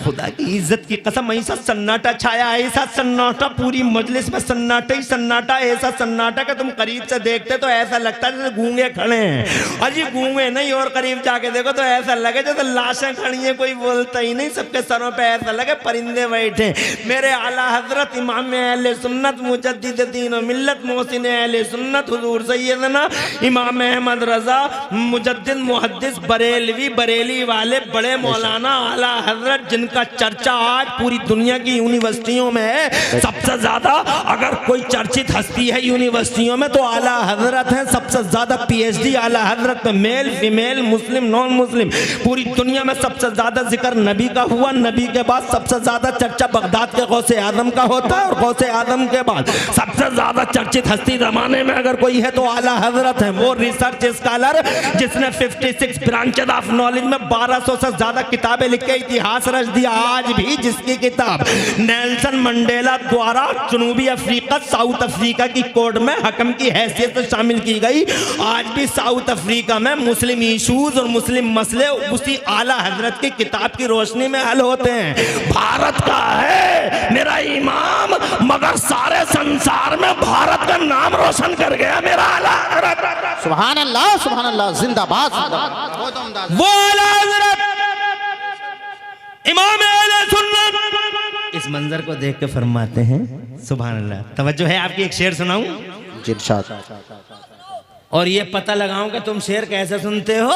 खुदा की इज्जत की कसम ऐसा सन्नाटा छाया, ऐसा सन्नाटा, पूरी मजलिस में सन्नाटा ही सन्नाटा, ऐसा सन्नाटा कि तुम करीब से देखते तो ऐसा लगता है जैसे गूंगे खड़े हैं। अजी गूंगे नहीं, और करीब जाके देखो तो ऐसा लगे जैसे लाशें खड़ी हैं, कोई बोलता ही नहीं, सबके सरों पे ऐसा लगे परिंदे बैठे। मेरे आला हजरत इमाम अहले सुन्नत मुजद्दिद दीन और मिल्लत मोहसिन अहले सुन्नत हुजूर सैयदना इमाम अहमद रजा मुजद्दिद मुहद्दिस बरेलवी, बरेली वाले बड़े मौलाना आला हजरत, जिनका चर्चा आज पूरी दुनिया की यूनिवर्सिटियों में है। सबसे ज्यादा अगर कोई चर्चित हस्ती है यूनिवर्सिटियों में तो आला हजरत है। सबसे ज्यादा पीएचडी आला हजरत में, मेल फीमेल, मुस्लिम नॉन मुस्लिम, पूरी दुनिया में सबसे ज्यादा जिक्र नबी का हुआ। नबी के बाद सबसे ज्यादा चर्चा बगदाद के गौसे आदम का होता है, और गौसे आदम के बाद सबसे ज्यादा चर्चित हस्ती जमाने में अगर कोई है तो आला हजरत है। वो रिसर्च स्कॉलर जिसने 56 ब्रांचेस ऑफ नॉलेज में 1200 से ज्यादा किताबें लिख के इतिहास रच दिया। आज भी जिसकी किताब नेल्सन मंडेला द्वारा जनूबी अफ्रीका, साउथ अफ्रीका की कोर्ट में हकम की हैसियत से शामिल की गई, आज भी साउथ अफ्रीका में मुस्लिम इशूज और मुस्लिम मसले उसी आला हजरत की किताब की रोशनी में हल होते हैं। भारत का है मेरा इमाम, मगर सारे संसार में भारत का नाम रोशन कर गया मेरा आला हजरत। सुभान अल्लाह, सुभान अल्लाह, जिंदाबाद, जिंदाबाद। बहुत उम्दा। वो आला हजरत इमाम अहले सुन्नत इस मंजर को देख के फरमाते हैं सुभान अल्लाह। तवज्जो है आपकी, एक शेर सुनाऊं जिरशाद, और ये पता लगाऊं कि तुम शेर कैसे सुनते हो।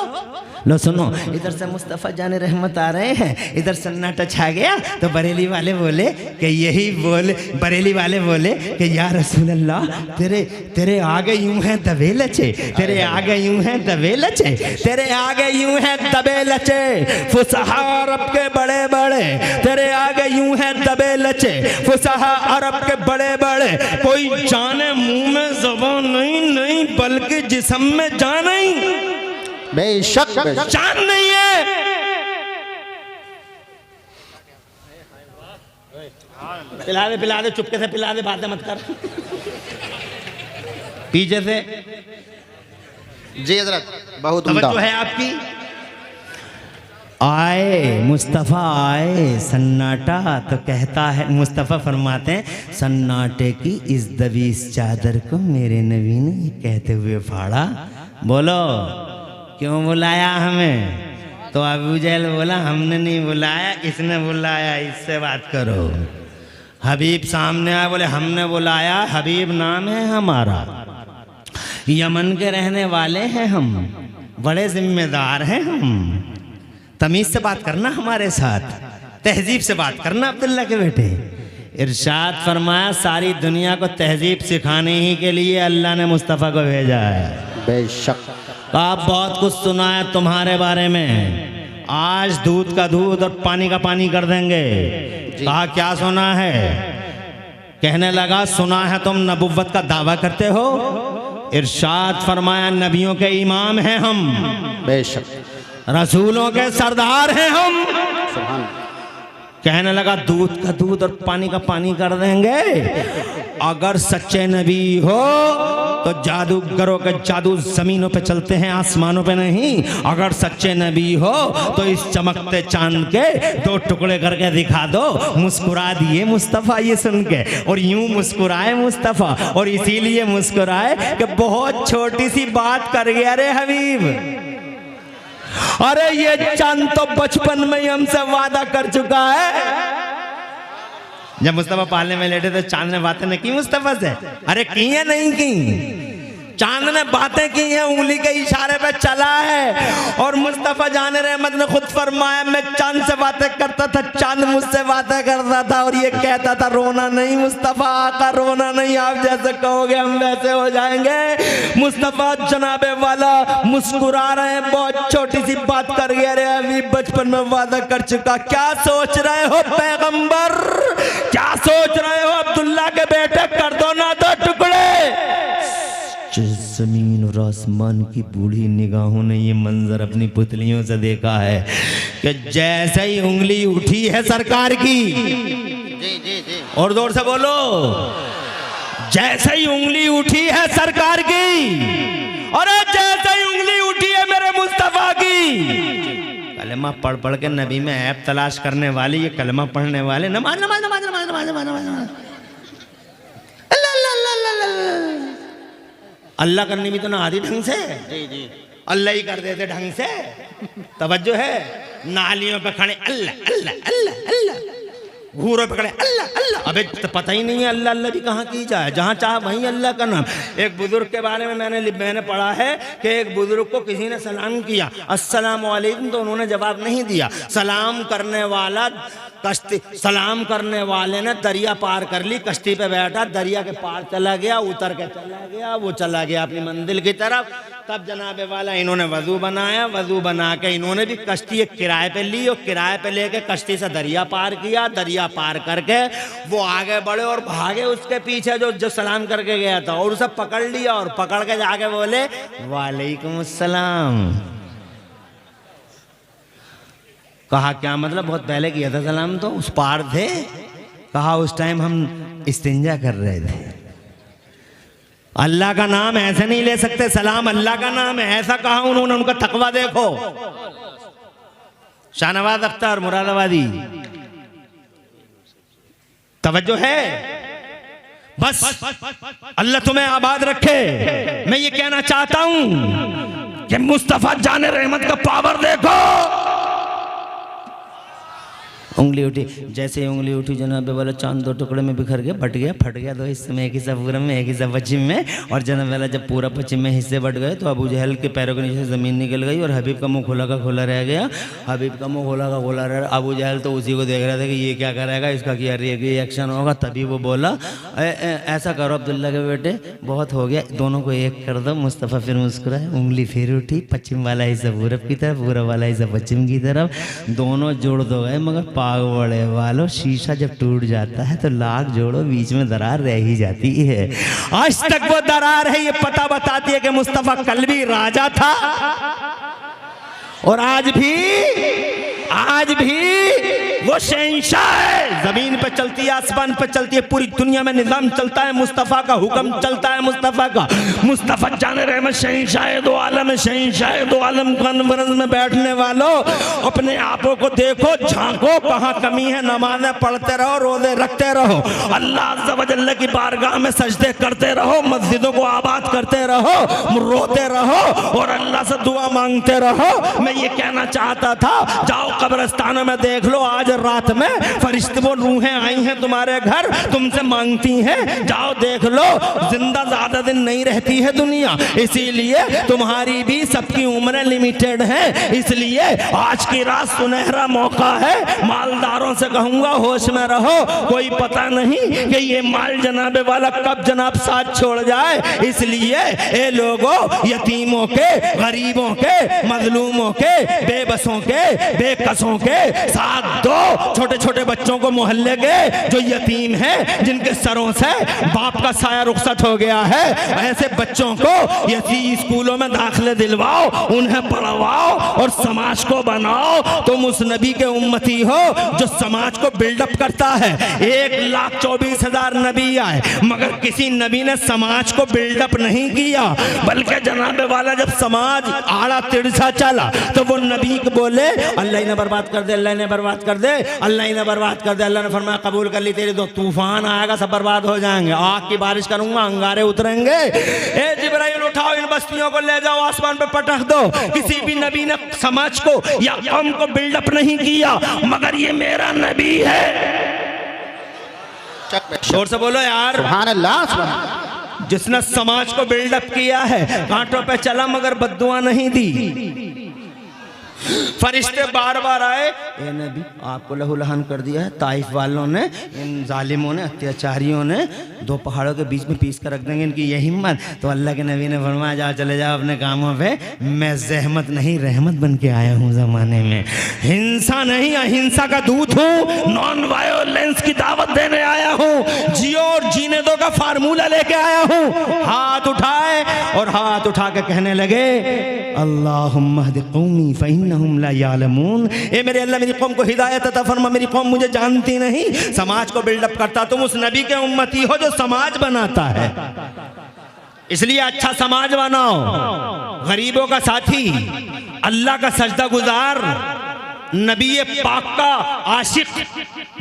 लो सुनो, इधर से मुस्तफ़ा जाने रहमत आ रहे हैं, इधर सन्नाटा छा गया तो बरेली वाले बोले कि यही बोले, बरेली वाले बोले कि या रसूल अल्लाह, तेरे आगे यूं हैं दबे लचे, तेरे आगे यूं हैं दबे लचे, तेरे आगे यूं हैं दबे लचे, फुसहा अरब के बड़े बड़े, तेरे आगे यूं हैं दबे लचे, फुसहा अरब के बड़े बड़े, कोई जाने मुंह में ज़बान नहीं बल्कि जिस्म में जान नहीं, बेशक जान नहीं है। पिला दे चुपके से पिला दे, बातें मत कर। पीछे से जी हजरत, बहुत उम्दा है आपकी। आए मुस्तफ़ा आए सन्नाटा तो कहता है, मुस्तफ़ा फरमाते हैं सन्नाटे की इस दबीस चादर को मेरे नबी ने कहते हुए फाड़ा। बोलो क्यों बुलाया हमें? तो अबू जहल बोला हमने नहीं बुलाया, इसने बुलाया, इससे बात करो। हबीब सामने आया, बोले हमने बुलाया, हबीब नाम है हमारा, यमन के रहने वाले हैं हम, बड़े जिम्मेदार हैं हम। तमीज से बात करना हमारे साथ, तहजीब से बात करना अब्दुल्ला के बेटे। इरशाद फरमाया सारी दुनिया को तहजीब सिखाने ही के लिए अल्लाह ने मुस्तफ़ा को भेजा है। बेशक आप बहुत कुछ सुना है तुम्हारे बारे में, आज दूध का दूध और पानी का पानी कर देंगे। कहा क्या सुना है? कहने लगा सुना है तुम नबुव्वत का दावा करते हो। इरशाद फरमाया नबियों के इमाम हैं हम, बेशक रसूलों के सरदार हैं हम। सुभान। कहने लगा दूध का दूध और पानी का पानी कर देंगे। अगर सच्चे नबी हो तो जादूगरों के जादू जमीनों पे चलते हैं, आसमानों पे नहीं। अगर सच्चे नबी हो तो इस चमकते चांद के 2 टुकड़े करके दिखा दो। मुस्कुरा दिए मुस्तफ़ा ये सुन के, और यूं मुस्कुराए मुस्तफ़ा, और इसीलिए मुस्कुराए कि बहुत छोटी सी बात कर गया रे हबीब। अरे ये चांद तो बचपन में ही हमसे वादा कर चुका है। जब मुस्तफा पालने में लेटे तो चांद ने बातें नहीं की मुस्तफा से? अरे की है नहीं की? चांद ने बातें की हैं, उंगली के इशारे पे चला है। और मुस्तफा जान रहमत ने खुद फरमाया मैं चांद से बातें करता था, चांद मुझसे बातें करता था और ये कहता था रोना नहीं मुस्तफा आका, रोना नहीं, आप जैसे कहोगे हम वैसे हो जाएंगे। मुस्तफा जनाबे वाला मुस्कुरा रहे हैं, बहुत छोटी सी बात कर गया रे अभी बचपन में वादा कर चुका। क्या सोच रहे हो पैगंबर, क्या सोच रहे हो अब्दुल्ला के बेटे, कर दो ना दो टुकड़े। जमीन और आसमान की बूढ़ी निगाहों ने ये मंजर अपनी पुतलियों से देखा है कि जैसे ही उंगली उठी है सरकार की, और जोर से बोलो, जैसे ही उंगली उठी है सरकार की, और जैसे ही उंगली उठी है मेरे मुस्तफा की। कलमा पढ़ पढ़ के नबी में ऐप तलाश करने वाले, ये कलमा पढ़ने वाले नमाज नमाज नमाज नमाज नमाज नमाज नमाज अल्लाह करनी भी तो ना आती ढंग से, अल्लाह ही कर देते ढंग से। तवज्जो है, नालियों पे खड़े अल्लाह अल्लाह अल्लाह अल्लाह, घूरों पे खड़े अल्लाह अल्लाह। अबे तो पता ही नहीं है अल्लाह अल्लाह भी कहाँ की जाए, जहाँ चाहे वहीं अल्लाह का नाम। एक बुजुर्ग के बारे में मैंने पढ़ा है कि एक बुजुर्ग को किसी ने सलाम किया, अस्सलाम वालेकुम, तो उन्होंने जवाब नहीं दिया। सलाम करने वाला कश्ती, सलाम करने वाले ने दरिया पार कर ली, कश्ती पे बैठा, दरिया के पार चला गया, उतर के चला गया, वो चला गया अपनी मंजिल की तरफ। तब जनाबे वाला इन्होंने वजू बनाया, वजू बना के इन्होंने भी कश्ती एक किराए पे ली और किराए पे लेके कश्ती से दरिया पार किया। दरिया पार करके वो आगे बढ़े और भागे उसके पीछे जो सलाम करके गया था, और उसे पकड़ लिया और पकड़ के जाके बोले वालेकुम अस्सलाम। कहा क्या मतलब, बहुत पहले किया था सलाम, तो उस पार थे। कहा उस टाइम हम इस्तिंजा कर रहे थे। अल्लाह का नाम ऐसे नहीं ले सकते, सलाम अल्लाह का नाम है, ऐसा कहा उन्होंने। उनका तकवा देखो। शाहनवाज अख्तर मुरादाबादी, तवज्जो है। बस अल्लाह तुम्हें आबाद रखे। मैं ये कहना चाहता हूं कि मुस्तफा जाने रहमत का पावर देखो। उंगली उठी, जैसे ही उंगली उठी जनाबे वाला चांद दो टुकड़े में बिखर गया, फट गया दो हिस्से में, एक हिस्सा पूरब में एक हिस्सा पश्चिम में। और जनाब वाला जब पूरा पश्चिम में हिस्से बट गए तो अबू जहल के पैरों के नीचे से ज़मीन निकल गई और हबीब का मुंह खोला का खोला रह गया। हबीब का मुंह खोला का खोला रह, अबू जहल तो उसी को देख रहा था कि ये क्या करेगा, इसका क्या रिएक्शन होगा। तभी वो बोला ऐसा करो अब्दुल्ला के बेटे, बहुत हो गया, दोनों को एक कर दो। मुस्तफ़ा फिर मुस्कुराए, उंगली फिर उठी, पश्चिम वाला हिस्सा पूरब की तरफ, पूरब वाला हिस्सा पश्चिम की तरफ, दोनों जोड़ दो गए। मगर पागवड़े वालों, शीशा जब टूट जाता है तो लाख जोड़ो, बीच में दरार रह ही जाती है। आज तक वो दरार है, ये पता बताती है कि मुस्तफा कल भी राजा था और आज भी वो शहंशाह है। जमीन पे चलती है, आसमान पे चलती है, पूरी दुनिया में निजाम चलता है, मुस्तफ़ा का हुक्म चलता है, मुस्तफ़ा का। मुस्तफ़ा जाने रहमत शहंशाह दो आलम है, शहंशाह दो आलम। कॉन्फ्रेंस में बैठने वालों, अपने आपों को देखो, झांको, कहाँ कमी है। नमाज़ें पढ़ते रहो, रोज़े रखते रहो, अल्लाह अज़्ज़ा व जल्ल की बारगाह में सजदे करते रहो, मस्जिदों को आबाद करते रहो, रोते रहो और अल्लाह से दुआ मांगते रहो। मैं ये कहना चाहता था, जाओ कब्रिस्तानों में देख लो, आज रात में फरिश्ते वो रूहें आई हैं तुम्हारे घर, तुमसे मांगती हैं। जाओ देख लो, जिंदा ज्यादा दिन नहीं रहती है दुनिया, इसीलिए तुम्हारी भी सबकी उम्रें लिमिटेड हैं। इसलिए आज की रात सुनहरा मौका है, मालदारों से कहूंगा होश में रहो, कोई पता नहीं कि ये माल जनाबे वाला कब जनाब साथ छोड़ जाए। इसलिए ए लोगों, यतीमों के, गरीबों के, मजलूमों के, बेबसों के, बेकसों के साथ दो। छोटे छोटे बच्चों को मोहल्ले के जो यतीम हैं, जिनके सरों से बाप का साया रुखसत हो गया है, ऐसे बच्चों को यतीम स्कूलों में दाखिले दिलवाओ, उन्हें पढ़वाओ और समाज को बनाओ। तुम उस नबी के उम्मती हो जो समाज को बिल्डअप करता है। 1,24,000 नबी आए, मगर किसी नबी ने समाज को बिल्डअप नहीं किया, बल्कि जनाबे वाला जब समाज आड़ा तिरछा चला तो वो नबी को बोले अल्लाह ने बर्बाद कर दे, अल्लाह ने बर्बाद कर दे, अल्लाह ने बर्बाद बर्बाद कर दे। अल्लाह ने फरमाया कबूल कर ली तेरी, तो तूफान आएगा सब बर्बाद हो जाएंगे, आग की बारिश करूंगा अंगारे उतरेंगे। ए जिब्राइल उठाओ इन बस्तियों को ले जाओ आसमान पे पटक दो। किसी भी नबी ने समाज को या कौम को बिल्डअप नहीं किया, मगर ये मेरा नबी है। जोर से बोलो यार सुभान अल्लाह, सुभान अल्लाह। जिसने समाज को बिल्डअप किया है, कांटों पे चला मगर बद्दुआ नहीं दी। फरिश्ते बार बार आए, ए नबी आपको लहूलहान कर दिया है ताइफ वालों ने, इन जालिमों ने, अत्याचारियों ने, दो पहाड़ों के बीच में पीस कर रख देंगे इनकी ये हिम्मत। तो अल्लाह के नबी ने फरमाया जाओ चले जाओ अपने कामों पे, मैं जहमत नहीं रहमत बन के आया हूँ जमाने में। हिंसा नहीं अहिंसा का दूत हूँ, नॉन वायोलेंस की दावत देने आया हूँ, जियो और जीने दो का फार्मूला लेके आया हूँ। हाथ उठाए और हाथ उठा के कहने लगे अल्लाहुम्मा हदी कौमी फइन्नहुम ला यालमून। ए मेरे अल्लाह मेरी कौम को हिदायत अता फरमा, मेरी कौम मुझे जानती नहीं। समाज को बिल्डअप करता तुम उस नबी के उम्मती हो जो समाज बनाता है, इसलिए अच्छा समाज बनाओ, गरीबों का साथी, अल्लाह का सजदा गुजार, नबी पाक का आशिक,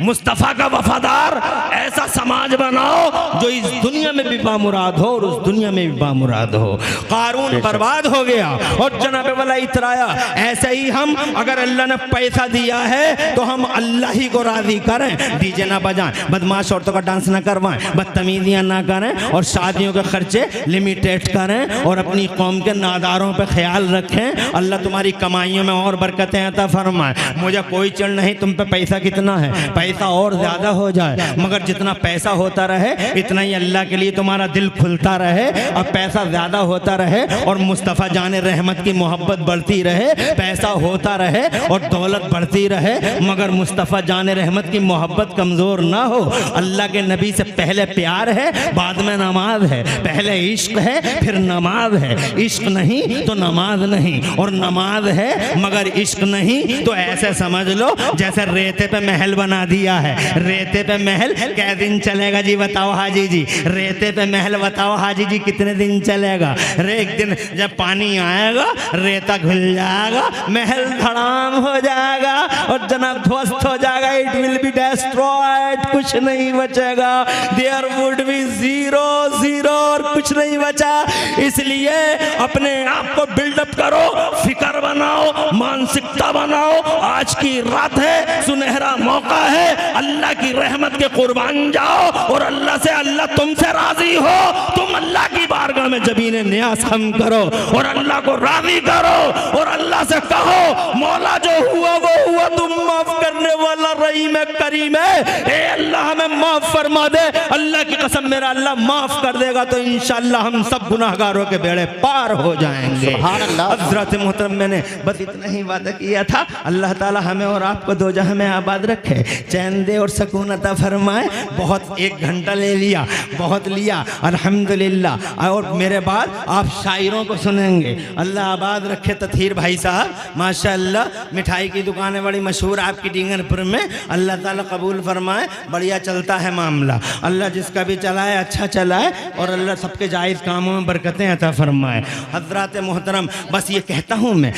मुस्तफ़ा का वफादार, ऐसा समाज बनाओ जो इस दुनिया में भी बामुराद हो और उस दुनिया में भी बामुराद हो। कारून बर्बाद हो गया और जनाब वाला इतराया। ऐसे ही हम अगर अल्लाह ने पैसा दिया है तो हम अल्लाह ही को राजी करें, डीजे ना बजाएं, बदमाश औरतों का डांस ना करवाएं, बदतमीजियां ना करें और शादियों के खर्चे लिमिटेड करें और अपनी कौम के नादारों पर ख्याल रखें। अल्लाह तुम्हारी कमाइयों में और बरकतें अता फरमाए। मुझे कोई चिढ़ नहीं तुम पे पैसा कितना है, पैसा और ज्यादा हो जाए, मगर जितना पैसा होता रहे इतना ही अल्लाह के लिए तुम्हारा दिल खुलता रहे। अब पैसा ज्यादा होता रहे और मुस्तफ़ा जाने रहमत की मोहब्बत बढ़ती रहे, पैसा होता रहे और दौलत बढ़ती रहे, मगर मुस्तफ़ा जाने रहमत की मोहब्बत कमज़ोर ना हो। अल्लाह के नबी से पहले प्यार है, बाद में नमाज है, पहले इश्क है फिर नमाज है। इश्क नहीं तो नमाज नहीं, और नमाज है मगर इश्क नहीं तो ऐसे समझ लो जैसे रेते पे महल बना दिया है। रेते पे महल कै दिन चलेगा जी बताओ हाजी जी, रेते पे महल बताओ हाजी जी कितने दिन चलेगा। एक दिन जब पानी आएगा रेता घुल जाएगा, महल धड़ाम हो जाएगा और जनाब ध्वस्त हो जाएगा। इट विल बी डिस्ट्रॉयड, कुछ नहीं बचेगा। There would be zero zero और कुछ नहीं बचा। इसलिए अपने आप को बिल्डअप करो, फिक्र बनाओ, मानसिकता बनाओ। आज की रात है, सुनहरा मौका है, अल्लाह की रहमत के कुर्बान जाओ और अल्लाह से, अल्लाह तुमसे राजी हो, तुम अल्लाह की बारगाह में जबीन न्यास खम करो और अल्लाह को राजी करो और अल्लाह से कहो मौला जो हुआ वो हुआ, तुम माफ करने वाला रहीम करीम है। ए अल्लाह हमें माफ फरमा दे। अल्लाह की कसम मेरा अल्लाह माफ कर देगा तो इंशाअल्लाह हम सब गुनाहगारों के बेड़े पार हो जाएंगे। हज़रत मोहतरम मैंने बस इतना ही वादा किया था। अल्लाह ताला हमें और आपको दो जहां में आबाद रखे, चैन दे और सकून अता फरमाए। बहुत 1 घंटा ले लिया, बहुत लिया अल्हम्दुलिल्लाह। और मेरे बाद आप शायरों को सुनेंगे। अल्लाह आबाद रखे तथीर भाई साहब, माशाअल्लाह मिठाई की दुकान है बड़ी मशहूर आपकी डींगरपुर में। अल्लाह ताला कबूल फरमाए, बढ़िया चलता है मामला। अल्लाह जिसका भी चलाए अच्छा चलाए और अल्लाह सबके जायज़ कामों में बरकतें अता फरमाए। हज़रात मोहतरम बस ये कहता हूँ मैं,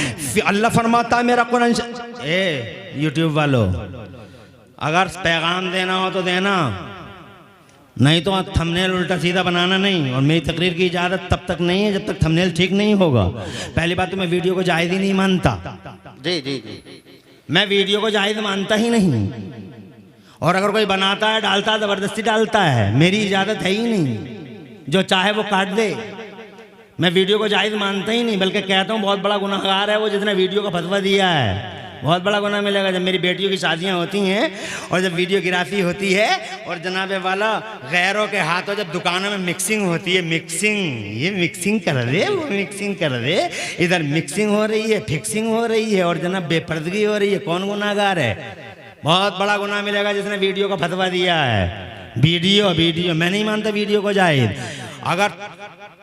अल्लाह फरमाता है मेरा कुरान। यूट्यूब वालों अगर पैगाम देना हो तो देना, नहीं तो थंबनेल उल्टा सीधा बनाना नहीं। और मेरी तकरीर की इजाज़त तब तक नहीं है जब तक थंबनेल ठीक नहीं होगा। पहली बात तो मैं वीडियो को जायज़ ही नहीं मानता। जी जी जी, मैं वीडियो को जायज़ मानता ही नहीं। और अगर कोई बनाता है डालता है ज़बरदस्ती डालता है, मेरी इजाज़त है ही नहीं। जो चाहे वो काट दे। मैं वीडियो को जायज़ मानता ही नहीं, बल्कि कहता हूँ बहुत बड़ा गुनाहगार है वो जिसने वीडियो का फतवा दिया है। बहुत बड़ा गुनाह मिलेगा। जब मेरी बेटियों की शादियां होती हैं और जब वीडियोग्राफी होती है और जनाबे वाला गैरों के हाथों जब दुकानों में मिक्सिंग होती है, मिक्सिंग, ये मिक्सिंग कर दे, वो मिक्सिंग कर दे, इधर मिक्सिंग हो रही है, फिक्सिंग हो रही है और जनाब बेपर्दगी हो रही है, कौन गुनाहगार है? बहुत बड़ा गुनाह मिलेगा जिसने वीडियो का फतवा दिया है। वीडियो मैं नहीं मानता वीडियो को जायज़।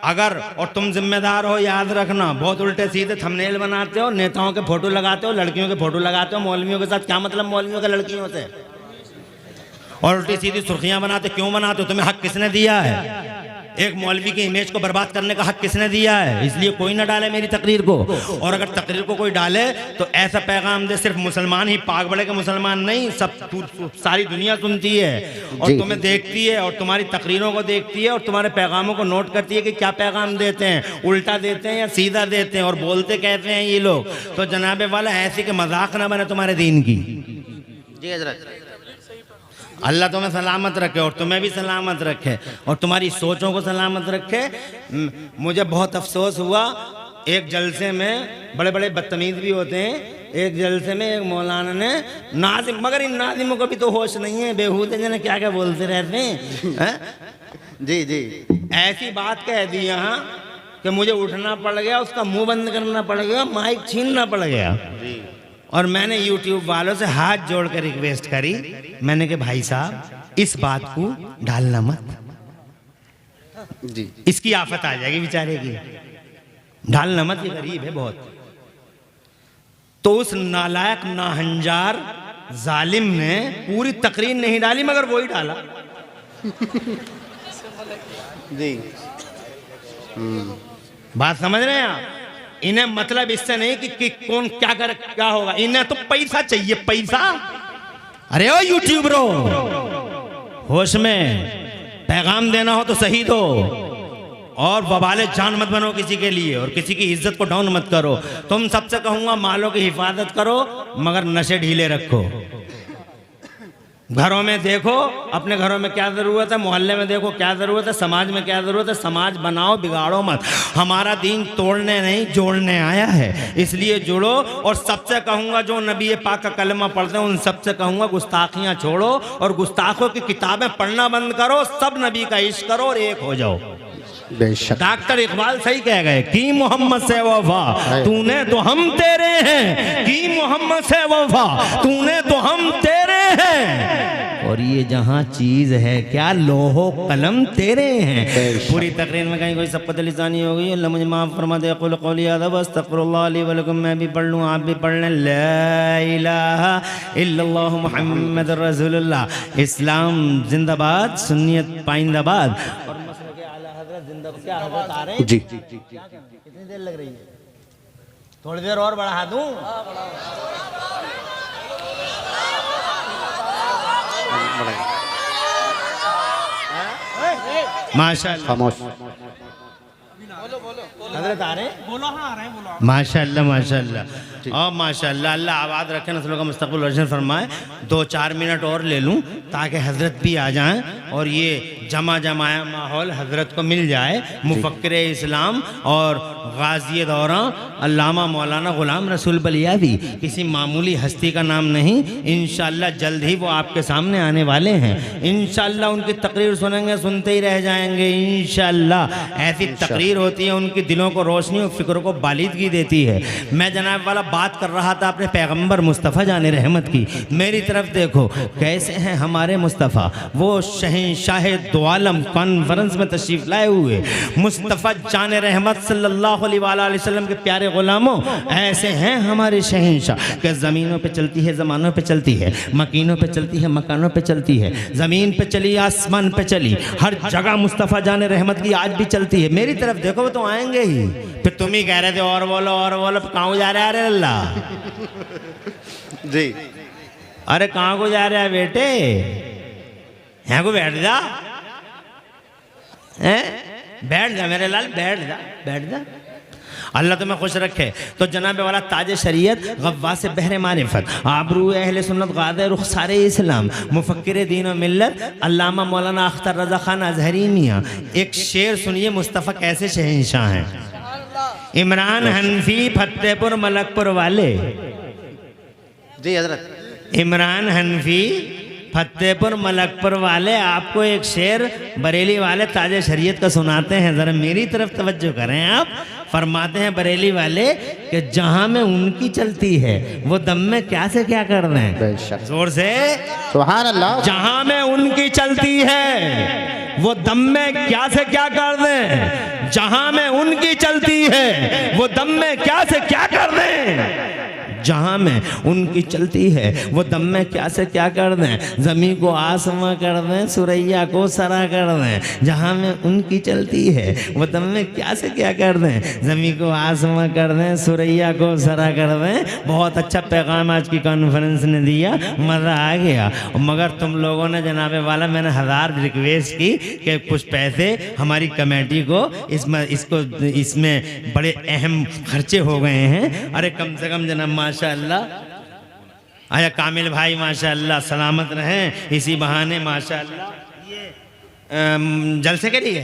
अगर और तुम जिम्मेदार हो, याद रखना, बहुत उल्टे सीधे थंबनेल बनाते हो, नेताओं के फोटो लगाते हो, लड़कियों के फोटो लगाते हो, मौलवियों के साथ। क्या मतलब मौलवियों के लड़कियों से? और उल्टी सीधी सुर्खियां बनाते, क्यों बनाते हो? तुम्हें हक किसने दिया है? एक मौलवी की इमेज को बर्बाद करने का हक किसने दिया है? इसलिए कोई ना डाले मेरी तकरीर को, और अगर तकरीर को कोई डाले तो ऐसा पैगाम दे, सिर्फ मुसलमान ही पाक बड़े के मुसलमान नहीं, सब सारी दुनिया सुनती है और जी। तुम्हें देखती है और तुम्हारी तकरीरों को देखती है और तुम्हारे पैगामों को नोट करती है कि क्या पैगाम देते हैं, उल्टा देते हैं या सीधा देते हैं और बोलते कहते हैं ये लोग। तो जनाबे वाला ऐसी कि मजाक ना बने तुम्हारे दीन की। जी हजरत। अल्लाह तुम्हें सलामत रखे और तुम्हें भी सलामत रखे और तुम्हारी सोचों को सलामत रखे। मुझे बहुत अफसोस हुआ, एक जलसे में बड़े बड़े बदतमीज भी होते हैं, एक जलसे में एक मौलाना ने नाजिम, मगर इन नाजिमों को भी तो होश नहीं है, बेहूदे जने क्या क्या बोलते रहते हैं। जी जी। ऐसी बात कह दी यहाँ कि मुझे उठना पड़ गया, उसका मुंह बंद करना पड़ गया, माइक छीनना पड़ गया। और मैंने YouTube वालों से हाथ जोड़ कर रिक्वेस्ट करी, मैंने कहा भाई साहब इस बात को डालना मत, जी। इसकी आफत आ जाएगी बेचारे की, डालना मत, ये गरीब है बहुत। तो उस नालायक नाहंजार जालिम ने पूरी तकरीर नहीं डाली मगर वही डाला। जी। बात समझ रहे हैं आप? इन्हें मतलब इससे नहीं कि कौन क्या कर क्या होगा, इन्हें तो पैसा चाहिए, पैसा। अरे ओ यूट्यूबरो, होश में, पैगाम देना हो तो सही दो और वबाले जान मत बनो किसी के लिए और किसी की इज्जत को डाउन मत करो। तुम सबसे कहूंगा मालों की हिफाजत करो मगर नशे ढीले रखो। घरों में देखो अपने घरों में क्या ज़रूरत है, मोहल्ले में देखो क्या ज़रूरत है, समाज में क्या ज़रूरत है, समाज बनाओ, बिगाड़ो मत। हमारा दीन तोड़ने नहीं जोड़ने आया है, इसलिए जुड़ो। और सबसे कहूँगा जो नबी पाक का कलमा पढ़ते हैं उन सबसे कहूँगा गुस्ताखियाँ छोड़ो और गुस्ताखों की किताबें पढ़ना बंद करो, सब नबी का इश्क करो और एक हो जाओ। बेशक। डॉक्टर इकबाल सही कह गए कि मोहम्मद से वफा तूने तो हम तेरे हैं, कि मोहम्मद से वफा तूने तो हम तेरे हैं, और ये जहाँ चीज है क्या लोहो कलम तेरे हैं। पूरी तकरीर में कहीं कोई सबकत लिसानी हो गई, अल्लाह मुझे माफ़ फरमा दे। क़ुल क़ौली हाज़ा वस्तग़फ़िरुल्लाह ली व लकुम, मैं भी पढ़ लूँ आप भी पढ़ लें। ला इलाहा इल्लल्लाहु मुहम्मदुर रसूलुल्लाह। इस्लाम जिंदाबाद, सुन्नियत पाइंदाबाद। और मसले के आला हज़रत जिंदाबाद। क्या हज़रत आ रहे हैं? जी। कितनी देर लग रही है? थोड़ी देर और बढ़ा दूं? माशाअल्लाह। खामोश। हज़रत आ रहे हैं? बोलो हाँ आ रहे हैं, बोलो। माशाअल्लाह माशाअल्लाह और माशाअल्लाह, अल्लाह आबाद रखे, नस्लों का मुस्तक़बिल रोशन फरमाए। 2-4 मिनट और ले लूँ ताकि हज़रत भी आ जाएं और ये जमा जमाया माहौल हज़रत को मिल जाए। मुफक्किर इस्लाम और गाज़ी दौरा अल्लामा मौलाना ग़ुलाम रसूल बलियावी किसी मामूली हस्ती का नाम नहीं, इंशाअल्लाह जल्द ही वो आपके सामने आने वाले हैं। इंशाअल्लाह उनकी तकरीर सुनेंगे, सुनते ही रह जाएंगे इंशाअल्लाह। ऐसी तकरीर होती है उनकी दिलों को रोशनी और फिक्र को बालिदगी देती है। मैं जनाब वाला बात कर रहा था अपने पैगंबर मुस्तफ़ा जान रहमत की, मेरी तरफ देखो कैसे हैं हमारे मुस्तफ़ा, वो शहंशाह दो आलम कॉन्फ्रेंस में तशरीफ लाए हुए मुस्तफ़ा जान रहमत सल्लल्लाहु अलैहि वसल्लम के प्यारे गुलामों, ऐसे हैं हमारे शहंशाह कि ज़मीनों पे चलती है, ज़मानों पे चलती है, मकीनों पे चलती है, मकानों पे चलती है, ज़मीन पे चली, आसमान पे चली, हर जगह मुस्तफ़ा जान रहमत की आज भी चलती है। मेरी तरफ देखो वो तो आएंगे ही, फिर तुम ही कह रहे थे और बोलो कहाँ जा रहे? अरे अल्लाह जी। अरे कहाँ को जा रहा है बेटे? यहाँ को बैठ जा, बैठ जा मेरे लाल, बैठ जा बैठ जा। अल्लाह तुम्हें खुश रखे। तो जनाब वाला ताज शरीयत, गव्वास बहर मारिफत, आबरू अहले सुन्नत, गादे रुखसार इस्लाम, मुफक्किर दीन व मिल्लत अल्लामा मौलाना अख्तर रज़ा खान अज़हरी मियाँ, एक शेर सुनिए मुस्तफ़ा कैसे शहंशाह हैं। इमरान हनफी फतेहपुर मलकपुर वाले, जी हजरत। इमरान हनफी फतेहपुर मलकपुर वाले आपको एक शेर बरेली वाले ताजे शरीयत का सुनाते हैं, ज़रा मेरी तरफ तवज्जो करें आप। फरमाते हैं बरेली वाले कि जहाँ में उनकी चलती है वो दम में क्या से क्या कर रहे हैं? बेशक। जोर से सुभान अल्लाह। जहाँ में उनकी चलती है वो दम में क्या से क्या कर दें, जहाँ में उनकी चलती है वो दम में क्या से क्या कर दें। जहाँ में उनकी चलती है वो दम में क्या से क्या कर दें, ज़मीन को आसमां कर दें, सुरैया को सरा कर दें। जहाँ में उनकी चलती है वो दम में क्या से क्या कर दें, ज़मीन को आसमां कर दें, सुरैया को सरा कर दें। बहुत अच्छा पैगाम आज की कॉन्फ्रेंस ने दिया, मज़ा आ गया। मगर तुम लोगों ने जनाबे वाला, मैंने 1000 रिक्वेस्ट की कि कुछ पैसे हमारी कमेटी को इसमें बड़े अहम खर्चे हो गए हैं। अरे कम से कम जनाब माशाअल्लाह, आया कामिल भाई माशाअल्लाह सलामत रहें इसी बहाने माशाअल्लाह। ये जलसे के लिए,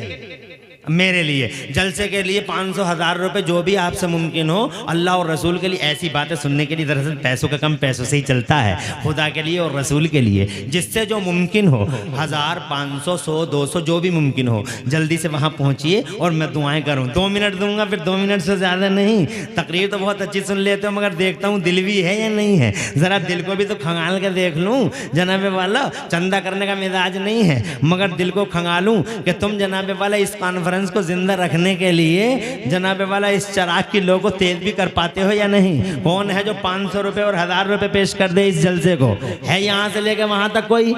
मेरे लिए जलसे के लिए 500,000 रुपये जो भी आपसे मुमकिन हो, अल्लाह और रसूल के लिए ऐसी बातें सुनने के लिए। दरअसल पैसों का कम पैसों से ही चलता है, खुदा के लिए और रसूल के लिए जिससे जो मुमकिन हो, 1000, 500, 100, 200 जो भी मुमकिन हो, जल्दी से वहाँ पहुँचिए और मैं दुआएं करूँ। 2 मिनट दूंगा, फिर 2 मिनट से ज़्यादा नहीं। तकरीर तो बहुत अच्छी सुन लेते हो, मगर देखता हूँ दिल भी है या नहीं है, ज़रा दिल को भी तो खंगाल कर देख लूँ जनाबे वाला। चंदा करने का मिजाज नहीं है, मगर दिल को खंगालूँ कि तुम जनाबे वाला इस कॉन्फ्रेंस को जिंदा रखने के लिए जनाबे वाला इस चिराग की लो को तेज भी कर पाते हो या नहीं। कौन है जो 500 रुपए और 1000 रुपए पेश कर दे इस जलसे को? है यहाँ से लेके वहां तक कोई?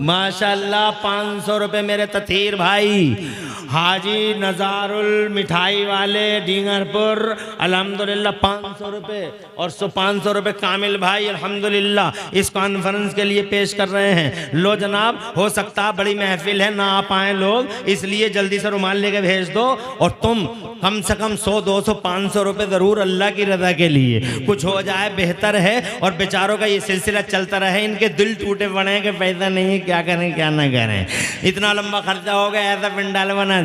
माशाल्लाह 500 रुपए मेरे तथीर भाई हाजी नजारुल मिठाई वाले डींगरपुर अल्हम्दुलिल्लाह 500 रुपए, और 500 रुपए कामिल भाई अल्हम्दुलिल्लाह इस कॉन्फ्रेंस के लिए पेश कर रहे हैं। लो जनाब, हो सकता बड़ी महफिल है ना आ पाए लोग, इसलिए जल्दी से रुमाल लेके भेज दो। और तुम कम से कम 100, 200, 500 रुपए जरूर अल्लाह की रजा के लिए कुछ हो जाए बेहतर है। और बेचारों का ये सिलसिला चलता रहे, इनके दिल टूटे पड़े हैं कि पैसा नहीं है, क्या करें क्या ना करें। इतना लंबा खर्चा हो गया, ऐसा पिंडाल बना